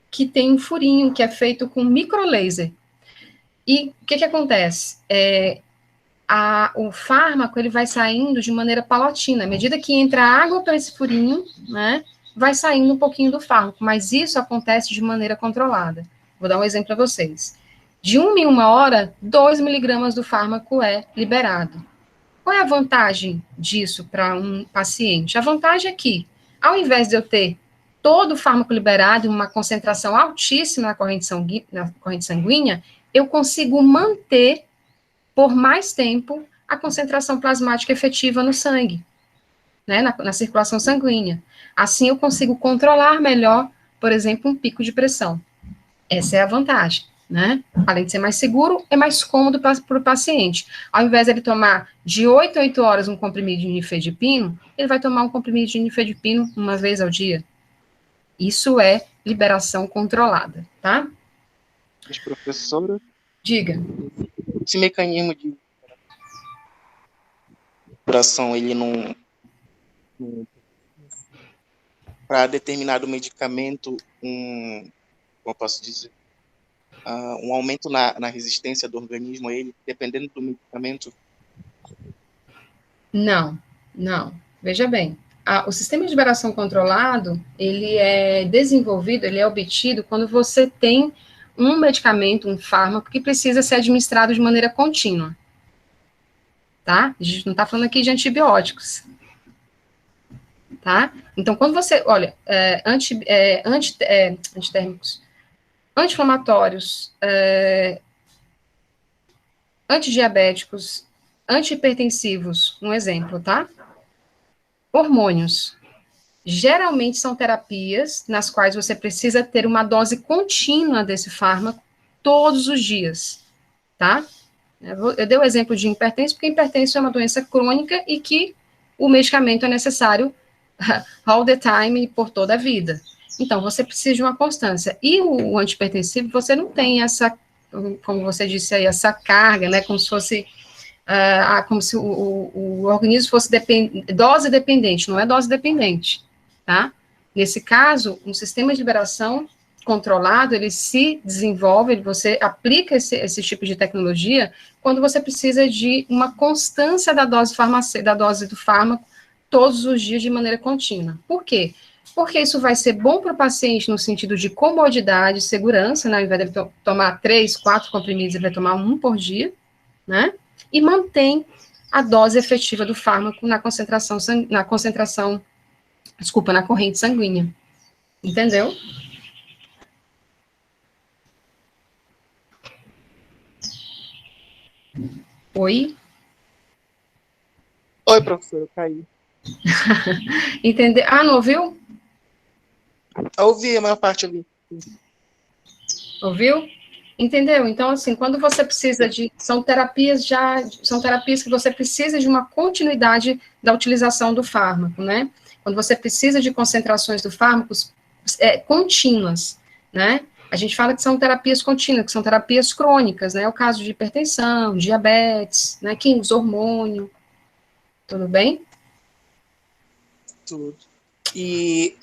S1: que tem um furinho que é feito com microlaser. E o que acontece? O fármaco, ele vai saindo de maneira palatina, à medida que entra água para esse furinho, né, vai saindo um pouquinho do fármaco, mas isso acontece de maneira controlada. Vou dar um exemplo para vocês. De 1 em 1 hora, 2 miligramas do fármaco é liberado. Qual é a vantagem disso para um paciente? A vantagem é que, ao invés de eu ter todo o fármaco liberado em uma concentração altíssima na corrente sanguínea, eu consigo manter por mais tempo a concentração plasmática efetiva no sangue, né, na circulação sanguínea. Assim, eu consigo controlar melhor, por exemplo, um pico de pressão. Essa é a vantagem, né? Além de ser mais seguro, é mais cômodo para o paciente. Ao invés de ele tomar de 8 a 8 horas um comprimido de nifedipino, ele vai tomar um comprimido de nifedipino uma vez ao dia. Isso é liberação controlada, tá?
S2: Mas, professora,
S1: Diga.
S2: esse mecanismo de liberação, ele não para determinado medicamento, como eu posso dizer, um aumento na resistência do organismo a ele, dependendo do medicamento?
S1: Não. Veja bem, o sistema de liberação controlado, ele é desenvolvido, ele é obtido quando você tem um medicamento, um fármaco, que precisa ser administrado de maneira contínua. Tá? A gente não está falando aqui de antibióticos. Tá? Então, quando você, olha, antitérmicos, anti-inflamatórios, antidiabéticos, antihipertensivos, um exemplo, tá? Hormônios. Geralmente são terapias nas quais você precisa ter uma dose contínua desse fármaco todos os dias, tá? Eu dei o exemplo de hipertensão, porque hipertensão é uma doença crônica e que o medicamento é necessário all the time, por toda a vida. Então, você precisa de uma constância. E o antihipertensivo, você não tem essa, como você disse aí, essa carga, né, como se fosse, como se o organismo fosse dose dependente, não é dose dependente, tá? Nesse caso, um sistema de liberação controlado, ele se desenvolve, você aplica esse tipo de tecnologia quando você precisa de uma constância da dose do fármaco todos os dias de maneira contínua. Por quê? Porque isso vai ser bom para o paciente no sentido de comodidade, segurança, né? Ao invés de ele tomar 3, 4 comprimidos, ele vai tomar 1 por dia, né? E mantém a dose efetiva do fármaco na corrente sanguínea. Entendeu? Oi?
S2: Oi, professor, eu caí.
S1: Entendeu? Ah, não ouviu?
S2: Eu ouvi, a maior parte eu vi.
S1: Ouviu? Entendeu? Então, assim, quando você precisa são terapias que você precisa de uma continuidade da utilização do fármaco, né? Quando você precisa de concentrações do fármaco contínuas, né? A gente fala que são terapias contínuas, que são terapias crônicas, né? É o caso de hipertensão, diabetes, né? Quem usa hormônio. Tudo bem?
S2: Tudo. E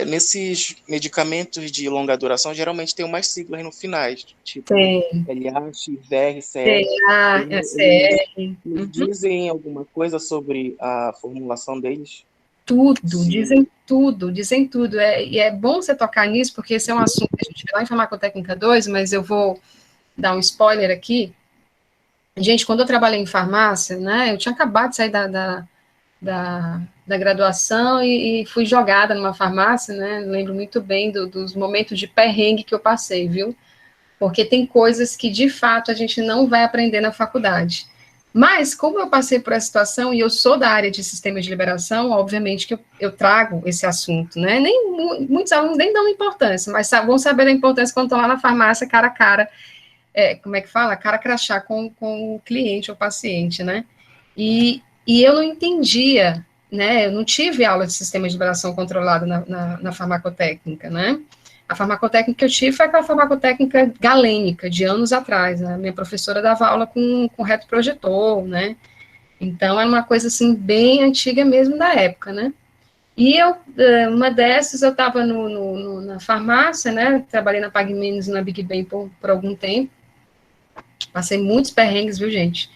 S2: nesses medicamentos de longa duração, geralmente tem umas siglas no finais, tipo LH, XR, CR.
S1: CR.
S2: Dizem alguma coisa sobre a formulação deles?
S1: Tudo, dizem tudo. E é bom você tocar nisso, porque esse é um assunto que a gente vai lá em Farmacotécnica 2, mas eu vou dar um spoiler aqui. Gente, quando eu trabalhei em farmácia, né, eu tinha acabado de sair da graduação e fui jogada numa farmácia, né, lembro muito bem dos momentos de perrengue que eu passei, viu? Porque tem coisas que, de fato, a gente não vai aprender na faculdade. Mas, como eu passei por essa situação, e eu sou da área de sistema de liberação, obviamente que eu trago esse assunto, né? Muitos alunos nem dão importância, mas vão saber da importância quando estão lá na farmácia, cara a cara, como é que fala? Cara crachá com o cliente ou paciente, né? E eu não entendia, né? Eu não tive aula de sistema de liberação controlado na farmacotécnica, né? A farmacotécnica que eu tive foi aquela farmacotécnica galênica, de anos atrás, né? Minha professora dava aula com retroprojetor, né? Então, era uma coisa, assim, bem antiga mesmo da época, né? E uma dessas, eu estava na farmácia, né? Trabalhei na Pague Menos e na Big Ben por algum tempo. Passei muitos perrengues, viu, gente?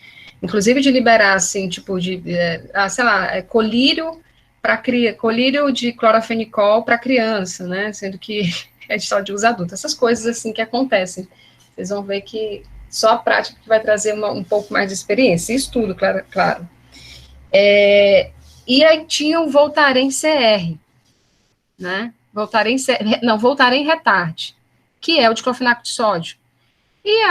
S1: Inclusive de liberar, assim, tipo, sei lá, colírio de clorafenicol para criança, né? Sendo que é só de uso adulto. Essas coisas, assim, que acontecem. Vocês vão ver que só a prática que vai trazer um pouco mais de experiência. Isso tudo, claro. E aí tinha o Voltaren CR, né? Voltaren Retard, que é o diclofenaco de sódio. E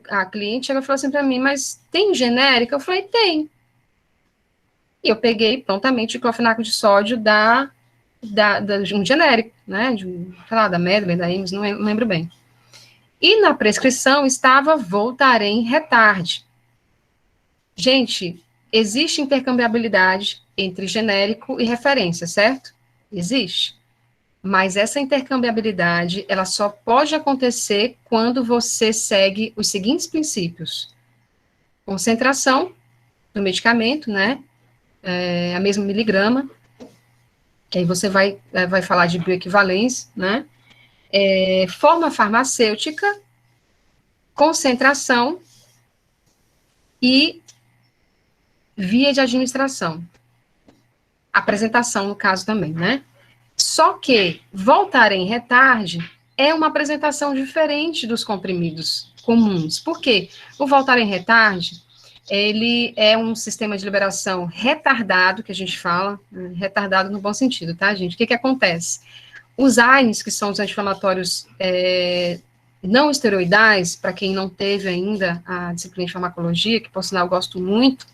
S1: a cliente chegou e falou assim para mim, mas tem genérica? Eu falei, tem. E eu peguei prontamente o diclofenaco de sódio de um genérico, né, sei lá, da Medley, da Ames, não lembro bem. E na prescrição estava Voltaren Retard. Gente, existe intercambiabilidade entre genérico e referência, certo? Existe. Mas essa intercambiabilidade, ela só pode acontecer quando você segue os seguintes princípios. Concentração do medicamento, né, a mesma miligrama, que aí você vai falar de bioequivalência, né? Forma farmacêutica, concentração e via de administração. Apresentação, no caso, também, né? Só que Voltaren Retard é uma apresentação diferente dos comprimidos comuns. Por quê? O Voltaren Retard, ele é um sistema de liberação retardado, que a gente fala, retardado no bom sentido, tá, gente? O que acontece? Os AINES, que são os anti-inflamatórios não esteroidais, para quem não teve ainda a disciplina de farmacologia, que, por sinal, eu gosto muito,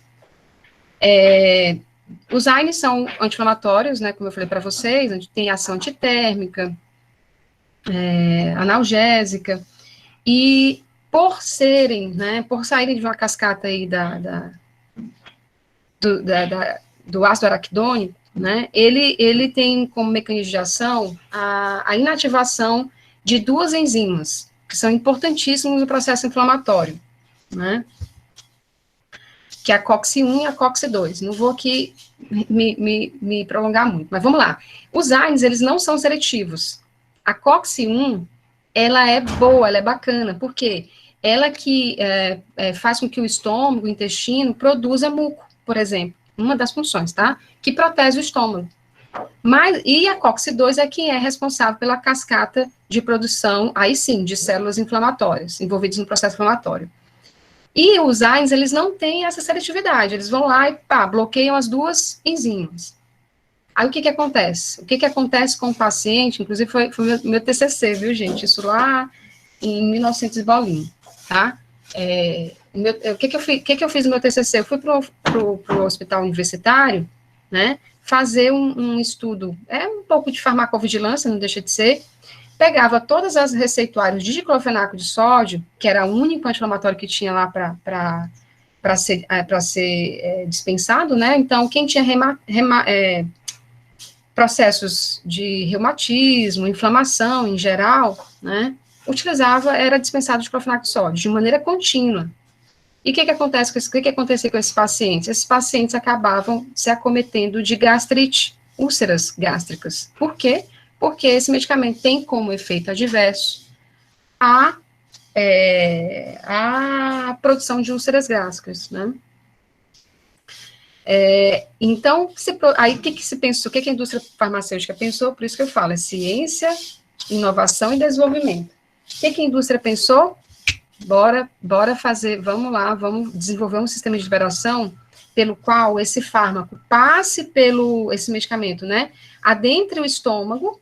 S1: os AINES são anti-inflamatórios, né, como eu falei para vocês, onde tem ação antitérmica, analgésica, e por saírem de uma cascata aí do ácido araquidônico, né, ele tem como mecanismo de ação a inativação de duas enzimas, que são importantíssimas no processo inflamatório, né, que é a COX-1 e a COX-2. Não vou aqui me prolongar muito, mas vamos lá. Os AINES, eles não são seletivos. A COX-1, ela é boa, ela é bacana, por quê? Ela que faz com que o estômago, o intestino, produza muco, por exemplo, uma das funções, tá? Que protege o estômago. E a COX-2 é quem é responsável pela cascata de produção, aí sim, de células inflamatórias, envolvidas no processo inflamatório. E os AINES, eles não têm essa seletividade, eles vão lá e, bloqueiam as duas enzimas. Aí, o que acontece? O que acontece com o paciente, inclusive foi meu TCC, viu, gente? Isso lá em 1900 e bolinha, tá? O que eu fiz no meu TCC? Eu fui pro hospital universitário, né, fazer um estudo, um pouco de farmacovigilância, não deixa de ser, pegava todas as receituários de diclofenaco de sódio, que era o único anti-inflamatório que tinha lá para ser dispensado, né? Então, quem tinha processos de reumatismo, inflamação em geral, né, era dispensado diclofenaco de sódio, de maneira contínua. E o que acontecia com esses pacientes? Esses pacientes acabavam se acometendo de gastrite, úlceras gástricas. Por quê? Porque esse medicamento tem como efeito adverso a produção de úlceras gástricas, né? Então, aí o que se pensou? O que a indústria farmacêutica pensou? Por isso que eu falo, é ciência, inovação e desenvolvimento. O que a indústria pensou? bora fazer, vamos lá, vamos desenvolver um sistema de liberação pelo qual esse fármaco passe esse medicamento, né, adentre o estômago,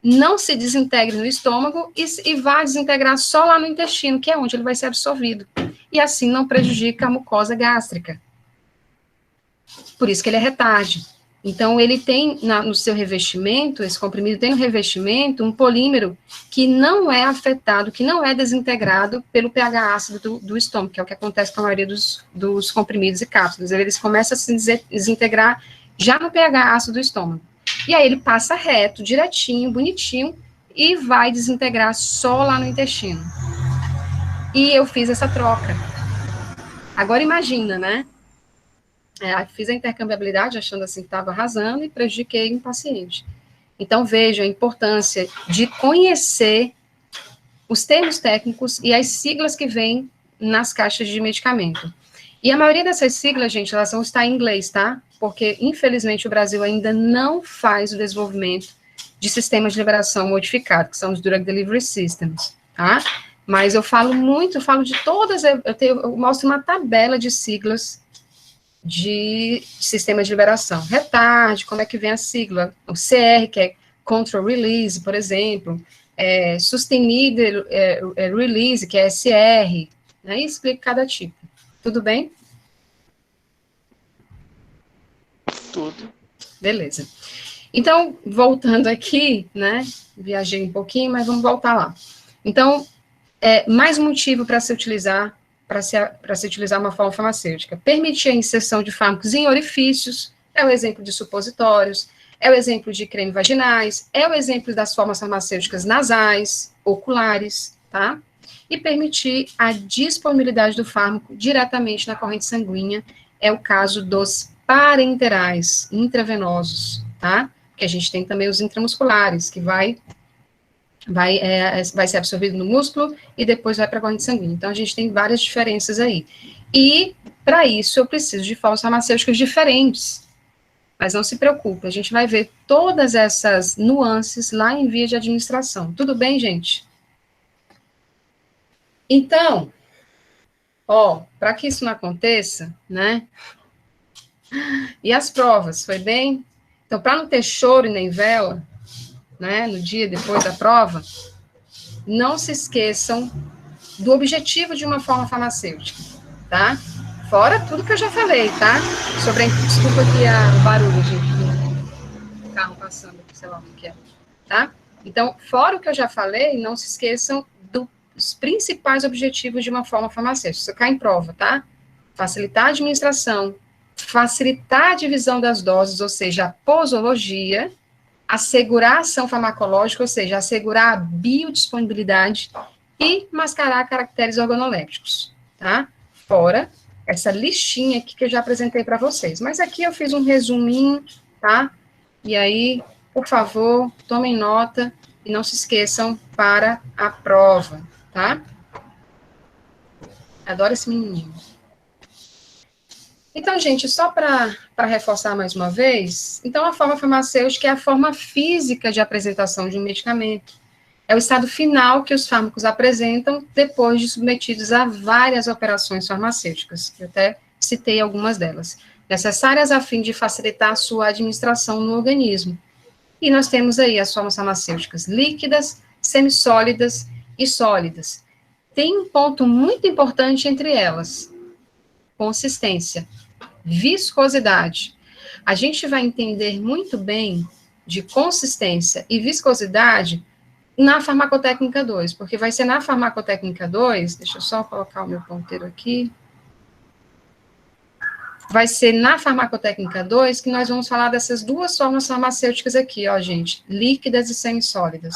S1: não se desintegre no estômago e vá desintegrar só lá no intestino, que é onde ele vai ser absorvido. E assim não prejudica a mucosa gástrica. Por isso que ele é retarde. Então, ele tem no seu revestimento, esse comprimido tem no revestimento um polímero que não é afetado, que não é desintegrado pelo pH ácido do estômago, que é o que acontece com a maioria dos comprimidos e cápsulas. Eles começam a se desintegrar já no pH ácido do estômago. E aí ele passa reto, direitinho, bonitinho, e vai desintegrar só lá no intestino. E eu fiz essa troca. Agora imagina, né? Fiz a intercambiabilidade achando assim que estava arrasando e prejudiquei um paciente. Então, vejam a importância de conhecer os termos técnicos e as siglas que vêm nas caixas de medicamento. E a maioria dessas siglas, gente, elas vão estar em inglês, tá? Porque, infelizmente, o Brasil ainda não faz o desenvolvimento de sistemas de liberação modificado, que são os Drug Delivery Systems, tá? Mas eu falo de todas, eu mostro uma tabela de siglas de sistemas de liberação. Retard, como é que vem a sigla? O CR, que é Control Release, por exemplo, Sustained Release, que é SR, né? E explico cada tipo. Tudo bem?
S2: Tudo.
S1: Beleza. Então, voltando aqui, né, viajei um pouquinho, mas vamos voltar lá. Então, mais motivo para se utilizar uma forma farmacêutica. Permitir a inserção de fármacos em orifícios, é o exemplo de supositórios, é o exemplo de creme vaginais, é o exemplo das formas farmacêuticas nasais, oculares, tá? E permitir a disponibilidade do fármaco diretamente na corrente sanguínea, é o caso dos parenterais, intravenosos, tá? Que a gente tem também os intramusculares, que vai ser absorvido no músculo e depois vai para a corrente sanguínea. Então, a gente tem várias diferenças aí. E, para isso, eu preciso de formas farmacêuticas diferentes. Mas não se preocupe, a gente vai ver todas essas nuances lá em via de administração. Tudo bem, gente? Então, para que isso não aconteça, né? E as provas, foi bem? Então, para não ter choro e nem vela, né, no dia depois da prova, não se esqueçam do objetivo de uma forma farmacêutica, tá? Fora tudo que eu já falei, tá? Desculpa aqui o barulho, gente, do carro passando, sei lá o que é, tá? Então, fora o que eu já falei, não se esqueçam dos principais objetivos de uma forma farmacêutica. Isso cai em prova, tá? Facilitar a administração, facilitar a divisão das doses, ou seja, a posologia, assegurar a ação farmacológica, ou seja, assegurar a biodisponibilidade e mascarar caracteres organolépticos, tá? Fora essa listinha aqui que eu já apresentei para vocês. Mas aqui eu fiz um resuminho, tá? E aí, por favor, tomem nota e não se esqueçam para a prova, tá? Adoro esse menininho. Então, gente, só para reforçar mais uma vez, então a forma farmacêutica é a forma física de apresentação de um medicamento. É o estado final que os fármacos apresentam depois de submetidos a várias operações farmacêuticas. Eu até citei algumas delas, necessárias a fim de facilitar a sua administração no organismo. E nós temos aí as formas farmacêuticas líquidas, semissólidas e sólidas. Tem um ponto muito importante entre elas: consistência, viscosidade. A gente vai entender muito bem de consistência e viscosidade na farmacotécnica 2, porque vai ser na farmacotécnica 2, deixa eu só colocar o meu ponteiro aqui, vai ser na farmacotécnica 2 que nós vamos falar dessas duas formas farmacêuticas aqui, ó, gente, líquidas e semissólidas,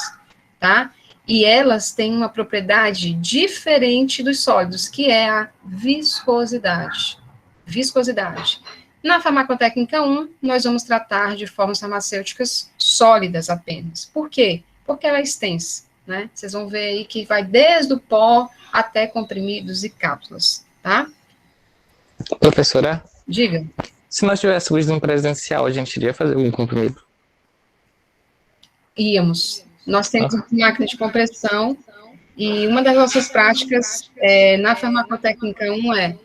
S1: tá? E elas têm uma propriedade diferente dos sólidos, que é a viscosidade. Viscosidade. Na farmacotécnica 1, nós vamos tratar de formas farmacêuticas sólidas apenas. Por quê? Porque ela é extensa, né? Vocês vão ver aí que vai desde o pó até comprimidos e cápsulas, tá?
S8: Professora?
S1: Diga.
S8: Se nós tivéssemos um presencial, a gente iria fazer um comprimido?
S1: Íamos. Nós temos uma máquina de compressão E uma das nossas práticas na farmacotécnica 1 é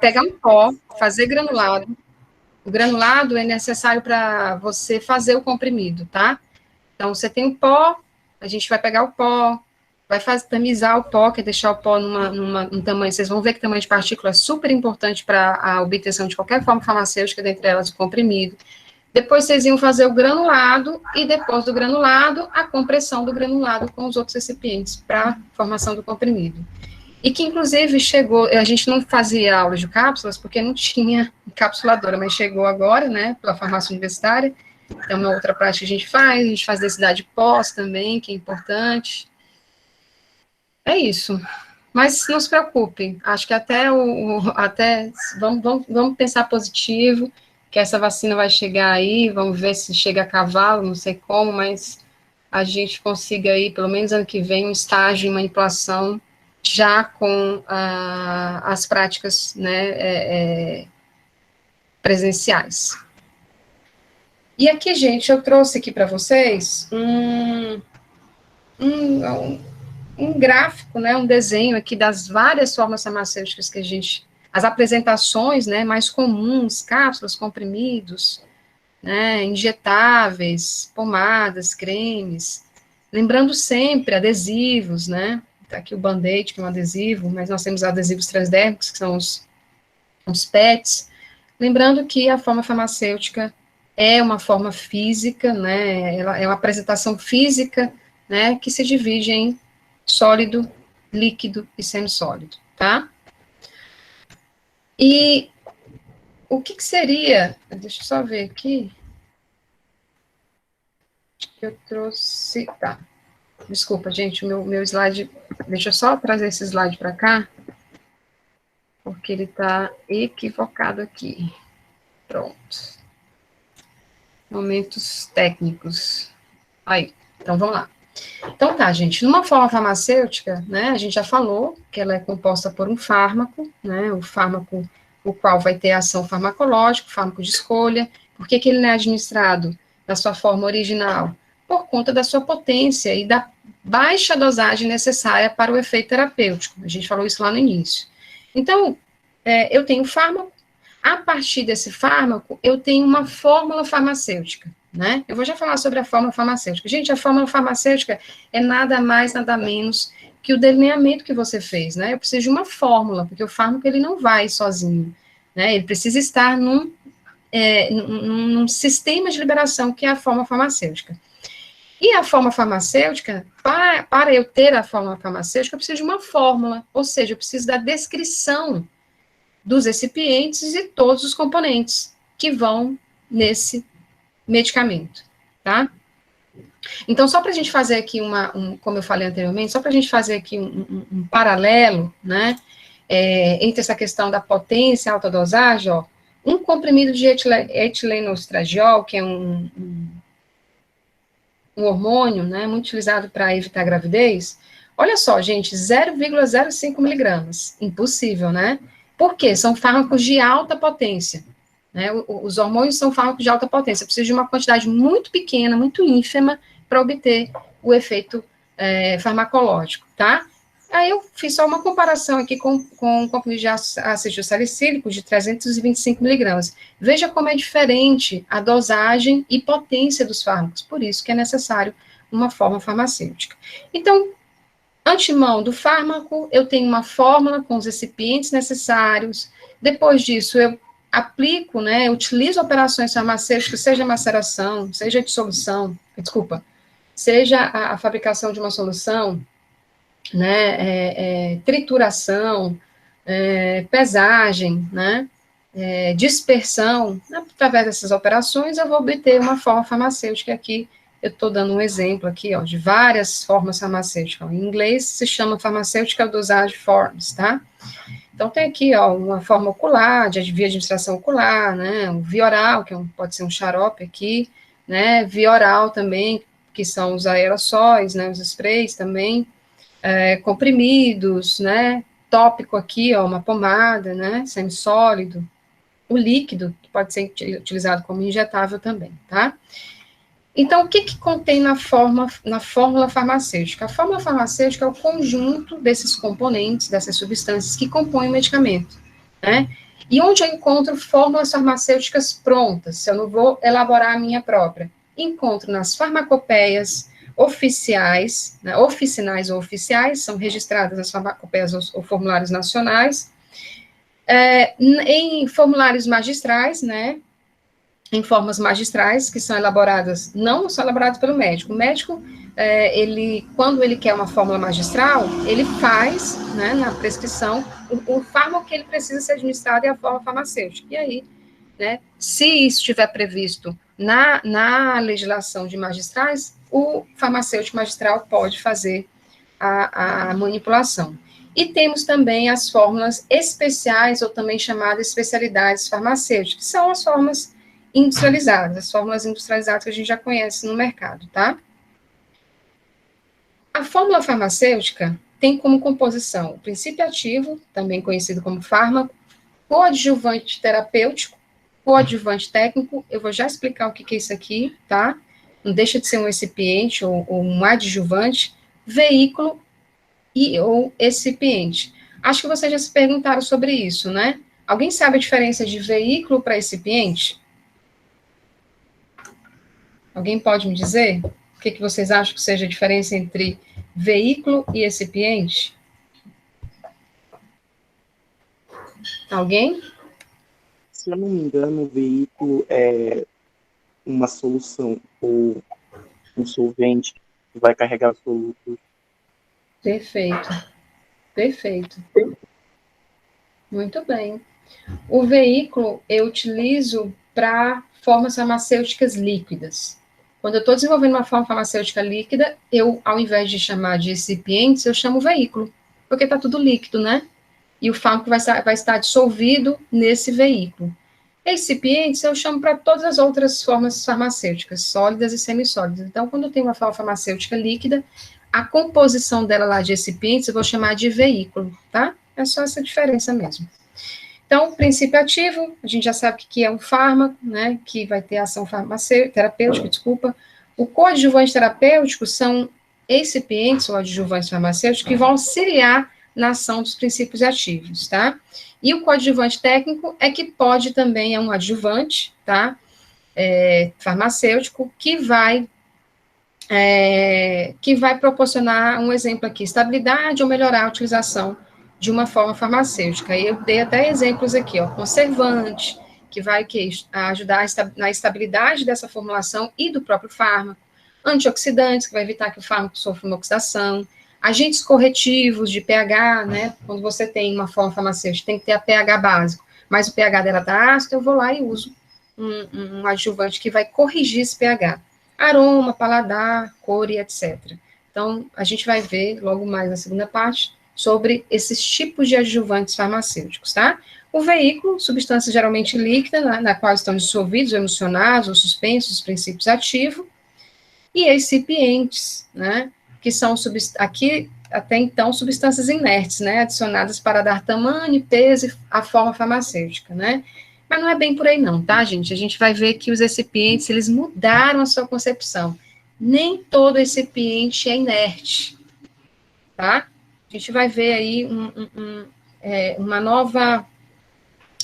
S1: pegar um pó, fazer granulado. O granulado é necessário para você fazer o comprimido, tá? Então, você tem o pó, a gente vai pegar o pó, vai tamizar o pó, que é deixar o pó num tamanho, vocês vão ver que o tamanho de partícula é super importante para a obtenção de qualquer forma farmacêutica, dentre elas o comprimido. Depois vocês iam fazer o granulado, e depois do granulado, a compressão do granulado com os outros recipientes para formação do comprimido. E que, inclusive, a gente não fazia aula de cápsulas, porque não tinha encapsuladora, mas chegou agora, né, pela farmácia universitária. É uma outra prática que a gente faz densidade pós também, que é importante. É isso. Mas não se preocupem, acho que vamos pensar positivo, que essa vacina vai chegar aí, vamos ver se chega a cavalo, não sei como, mas a gente consiga aí, pelo menos ano que vem, um estágio em manipulação já com as práticas, né, presenciais. E aqui, gente, eu trouxe aqui para vocês um gráfico, né, um desenho aqui das várias formas farmacêuticas que as apresentações, né, mais comuns, cápsulas, comprimidos, né, injetáveis, pomadas, cremes, lembrando sempre adesivos, né, tá aqui o Band-Aid, que é um adesivo, mas nós temos adesivos transdérmicos, que são os PETs, lembrando que a forma farmacêutica é uma forma física, né, ela é uma apresentação física, né, que se divide em sólido, líquido e semissólido, tá? E o que seria, deixa eu só ver aqui, eu trouxe, tá, desculpa, gente, o meu slide, deixa eu só trazer esse slide para cá, porque ele está equivocado aqui, pronto. Momentos técnicos. Aí, então vamos lá. Então tá, gente, numa forma farmacêutica, né, a gente já falou que ela é composta por um fármaco, né, o fármaco, o qual vai ter ação farmacológica, fármaco de escolha. Por que ele não é administrado na sua forma original? Por conta da sua potência e da baixa dosagem necessária para o efeito terapêutico. A gente falou isso lá no início. Então, eu tenho fármaco, a partir desse fármaco, eu tenho uma fórmula farmacêutica, né? Eu vou já falar sobre a fórmula farmacêutica. Gente, a fórmula farmacêutica é nada mais, nada menos que o delineamento que você fez, né? Eu preciso de uma fórmula, porque o fármaco, ele não vai sozinho, né? Ele precisa estar num sistema de liberação, que é a fórmula farmacêutica. E a fórmula farmacêutica, para eu ter a fórmula farmacêutica, eu preciso de uma fórmula, ou seja, eu preciso da descrição dos recipientes e todos os componentes que vão nesse medicamento, tá? Então, só para a gente fazer aqui como eu falei anteriormente, só para a gente fazer aqui um paralelo, né, entre essa questão da potência e alta dosagem, ó, um comprimido de etilenoestradiol, que é um hormônio, né, muito utilizado para evitar gravidez, olha só, gente, 0,05 miligramas, impossível, né? Por quê? São fármacos de alta potência, né? Os hormônios são fármacos de alta potência, precisa de uma quantidade muito pequena, muito ínfima, para obter o efeito farmacológico, tá? Aí eu fiz só uma comparação aqui com o comprimido de ácido salicílico de 325 miligramas. Veja como é diferente a dosagem e potência dos fármacos, por isso que é necessário uma fórmula farmacêutica. Então, antemão do fármaco, eu tenho uma fórmula com os recipientes necessários. Depois disso, eu aplico, né, eu utilizo operações farmacêuticas, seja maceração, seja dissolução, seja a fabricação de uma solução, né, trituração, pesagem, né, dispersão. Através dessas operações, eu vou obter uma forma farmacêutica aqui. Eu estou dando um exemplo aqui, ó, de várias formas farmacêuticas. Em inglês, se chama Pharmaceutical Dosage Forms, tá? Então, tem aqui, ó, uma forma ocular, de via administração ocular, né, o via oral, que pode ser um xarope aqui, né, via oral também, que são os aerossóis, né, os sprays também, comprimidos, né, tópico aqui, ó, uma pomada, né, semissólido, o líquido, que pode ser utilizado como injetável também, tá? Então, o que contém na fórmula farmacêutica? A fórmula farmacêutica é o conjunto desses componentes, dessas substâncias que compõem o medicamento, né? E onde eu encontro fórmulas farmacêuticas prontas, se eu não vou elaborar a minha própria? Encontro nas farmacopeias oficiais, né, oficinais ou oficiais, são registradas as farmacopeias ou formulários nacionais, em formulários magistrais, né, em formas magistrais, que são elaboradas, não são elaboradas pelo médico. O médico, quando ele quer uma fórmula magistral, ele faz, né, na prescrição, o fármaco que ele precisa ser administrado é a fórmula farmacêutica. E aí, né, se isso estiver previsto na legislação de magistrais, o farmacêutico magistral pode fazer a manipulação. E temos também as fórmulas especiais, ou também chamadas especialidades farmacêuticas, que são as fórmulas industrializadas, as fórmulas industrializadas que a gente já conhece no mercado, tá? A fórmula farmacêutica tem como composição o princípio ativo, também conhecido como fármaco, coadjuvante terapêutico, coadjuvante técnico, eu vou já explicar o que é isso aqui, tá? Não deixa de ser um recipiente ou um adjuvante, veículo ou recipiente. Acho que vocês já se perguntaram sobre isso, né? Alguém sabe a diferença de veículo para recipiente? Alguém pode me dizer? O que vocês acham que seja a diferença entre veículo e recipiente? Alguém?
S2: Se eu não me engano, o veículo é uma solução ou um solvente que vai carregar os solutos.
S1: Perfeito. Perfeito. Muito bem. O veículo eu utilizo para formas farmacêuticas líquidas. Quando eu estou desenvolvendo uma forma farmacêutica líquida, eu, ao invés de chamar de recipientes, eu chamo veículo, porque está tudo líquido, né? E o fármaco vai estar dissolvido nesse veículo. Recipientes eu chamo para todas as outras formas farmacêuticas, sólidas e semissólidas. Então, quando eu tenho uma forma farmacêutica líquida, a composição dela lá de recipientes eu vou chamar de veículo, tá? É só essa diferença mesmo. Então, princípio ativo, a gente já sabe que é um fármaco, né, que vai ter ação terapêutica, desculpa. O coadjuvante terapêutico são recipientes ou adjuvantes farmacêuticos que vão auxiliar na ação dos princípios ativos, tá? E o coadjuvante técnico é que pode também, é um adjuvante, tá? Farmacêutico, que vai proporcionar, um exemplo aqui, estabilidade ou melhorar a utilização de uma forma farmacêutica. E eu dei até exemplos aqui, ó, conservante, que vai ajudar na estabilidade dessa formulação e do próprio fármaco, antioxidantes, que vai evitar que o fármaco sofra uma oxidação, agentes corretivos de pH, né, quando você tem uma forma farmacêutica, tem que ter a pH básico, mas o pH dela está ácido, eu vou lá e uso um adjuvante que vai corrigir esse pH. Aroma, paladar, cor e etc. Então, a gente vai ver logo mais na segunda parte sobre esses tipos de adjuvantes farmacêuticos, tá? O veículo, substância geralmente líquida, na qual estão dissolvidos, ou emulsionados, ou suspensos os princípios ativos, e recipientes, né, que são, aqui, até então, substâncias inertes, né, adicionadas para dar tamanho e peso à forma farmacêutica, né? Mas não é bem por aí não, tá, gente? A gente vai ver que os recipientes, eles mudaram a sua concepção. Nem todo recipiente é inerte, tá? A gente vai ver aí uma nova...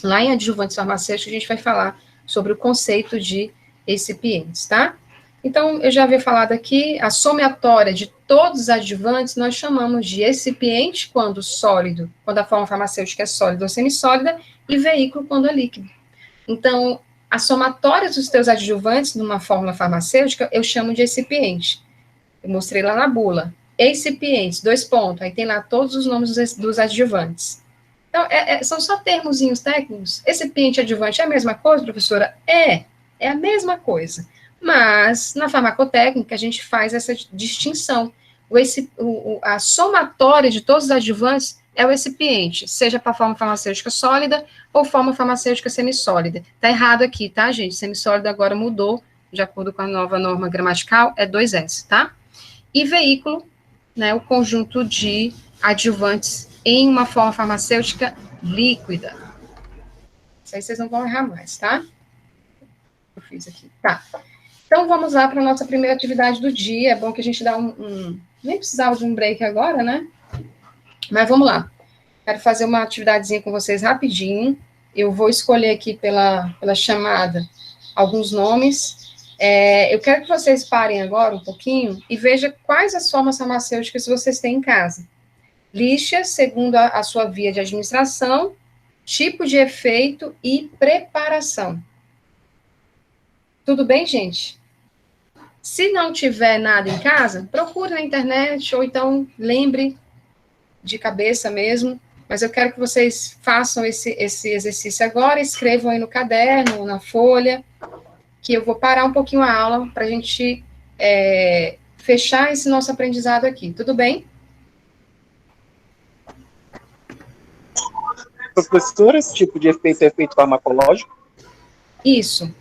S1: Lá em adjuvantes farmacêuticos, a gente vai falar sobre o conceito de recipientes, tá? Então, eu já havia falado aqui, a somatória de todos os adjuvantes, nós chamamos de recipiente quando sólido, quando a forma farmacêutica é sólida ou semissólida, e veículo quando é líquido. Então, a somatória dos teus adjuvantes numa fórmula farmacêutica, eu chamo de recipiente. Eu mostrei lá na bula. Recipientes, 2 pontos, aí tem lá todos os nomes dos adjuvantes. Então, são só termozinhos técnicos. Recipiente e adjuvante é a mesma coisa, professora? É a mesma coisa. Mas, na farmacotécnica, a gente faz essa distinção. A somatória de todos os adjuvantes é o recipiente, seja para forma farmacêutica sólida ou forma farmacêutica semissólida. Tá errado aqui, tá, gente? Semissólida agora mudou, de acordo com a nova norma gramatical, é 2S, tá? E veículo, né, o conjunto de adjuvantes em uma forma farmacêutica líquida. Isso aí vocês não vão errar mais, tá? Eu fiz aqui, tá. Então, vamos lá para a nossa primeira atividade do dia. É bom que a gente dá nem precisava de um break agora, né? Mas vamos lá. Quero fazer uma atividadezinha com vocês rapidinho. Eu vou escolher aqui pela chamada alguns nomes. Eu quero que vocês parem agora um pouquinho e vejam quais as formas farmacêuticas vocês têm em casa. Lixa, segundo a sua via de administração, tipo de efeito e preparação. Tudo bem, gente? Se não tiver nada em casa, procure na internet, ou então lembre de cabeça mesmo, mas eu quero que vocês façam esse exercício agora, escrevam aí no caderno, na folha, que eu vou parar um pouquinho a aula para a gente fechar esse nosso aprendizado aqui, tudo bem?
S2: Professora, esse tipo de efeito é efeito farmacológico?
S1: Isso.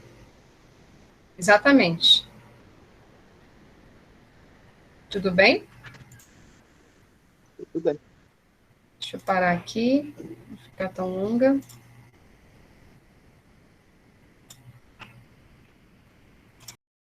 S1: Exatamente. Tudo bem?
S2: Tudo bem.
S1: Deixa eu parar aqui, não ficar tão longa.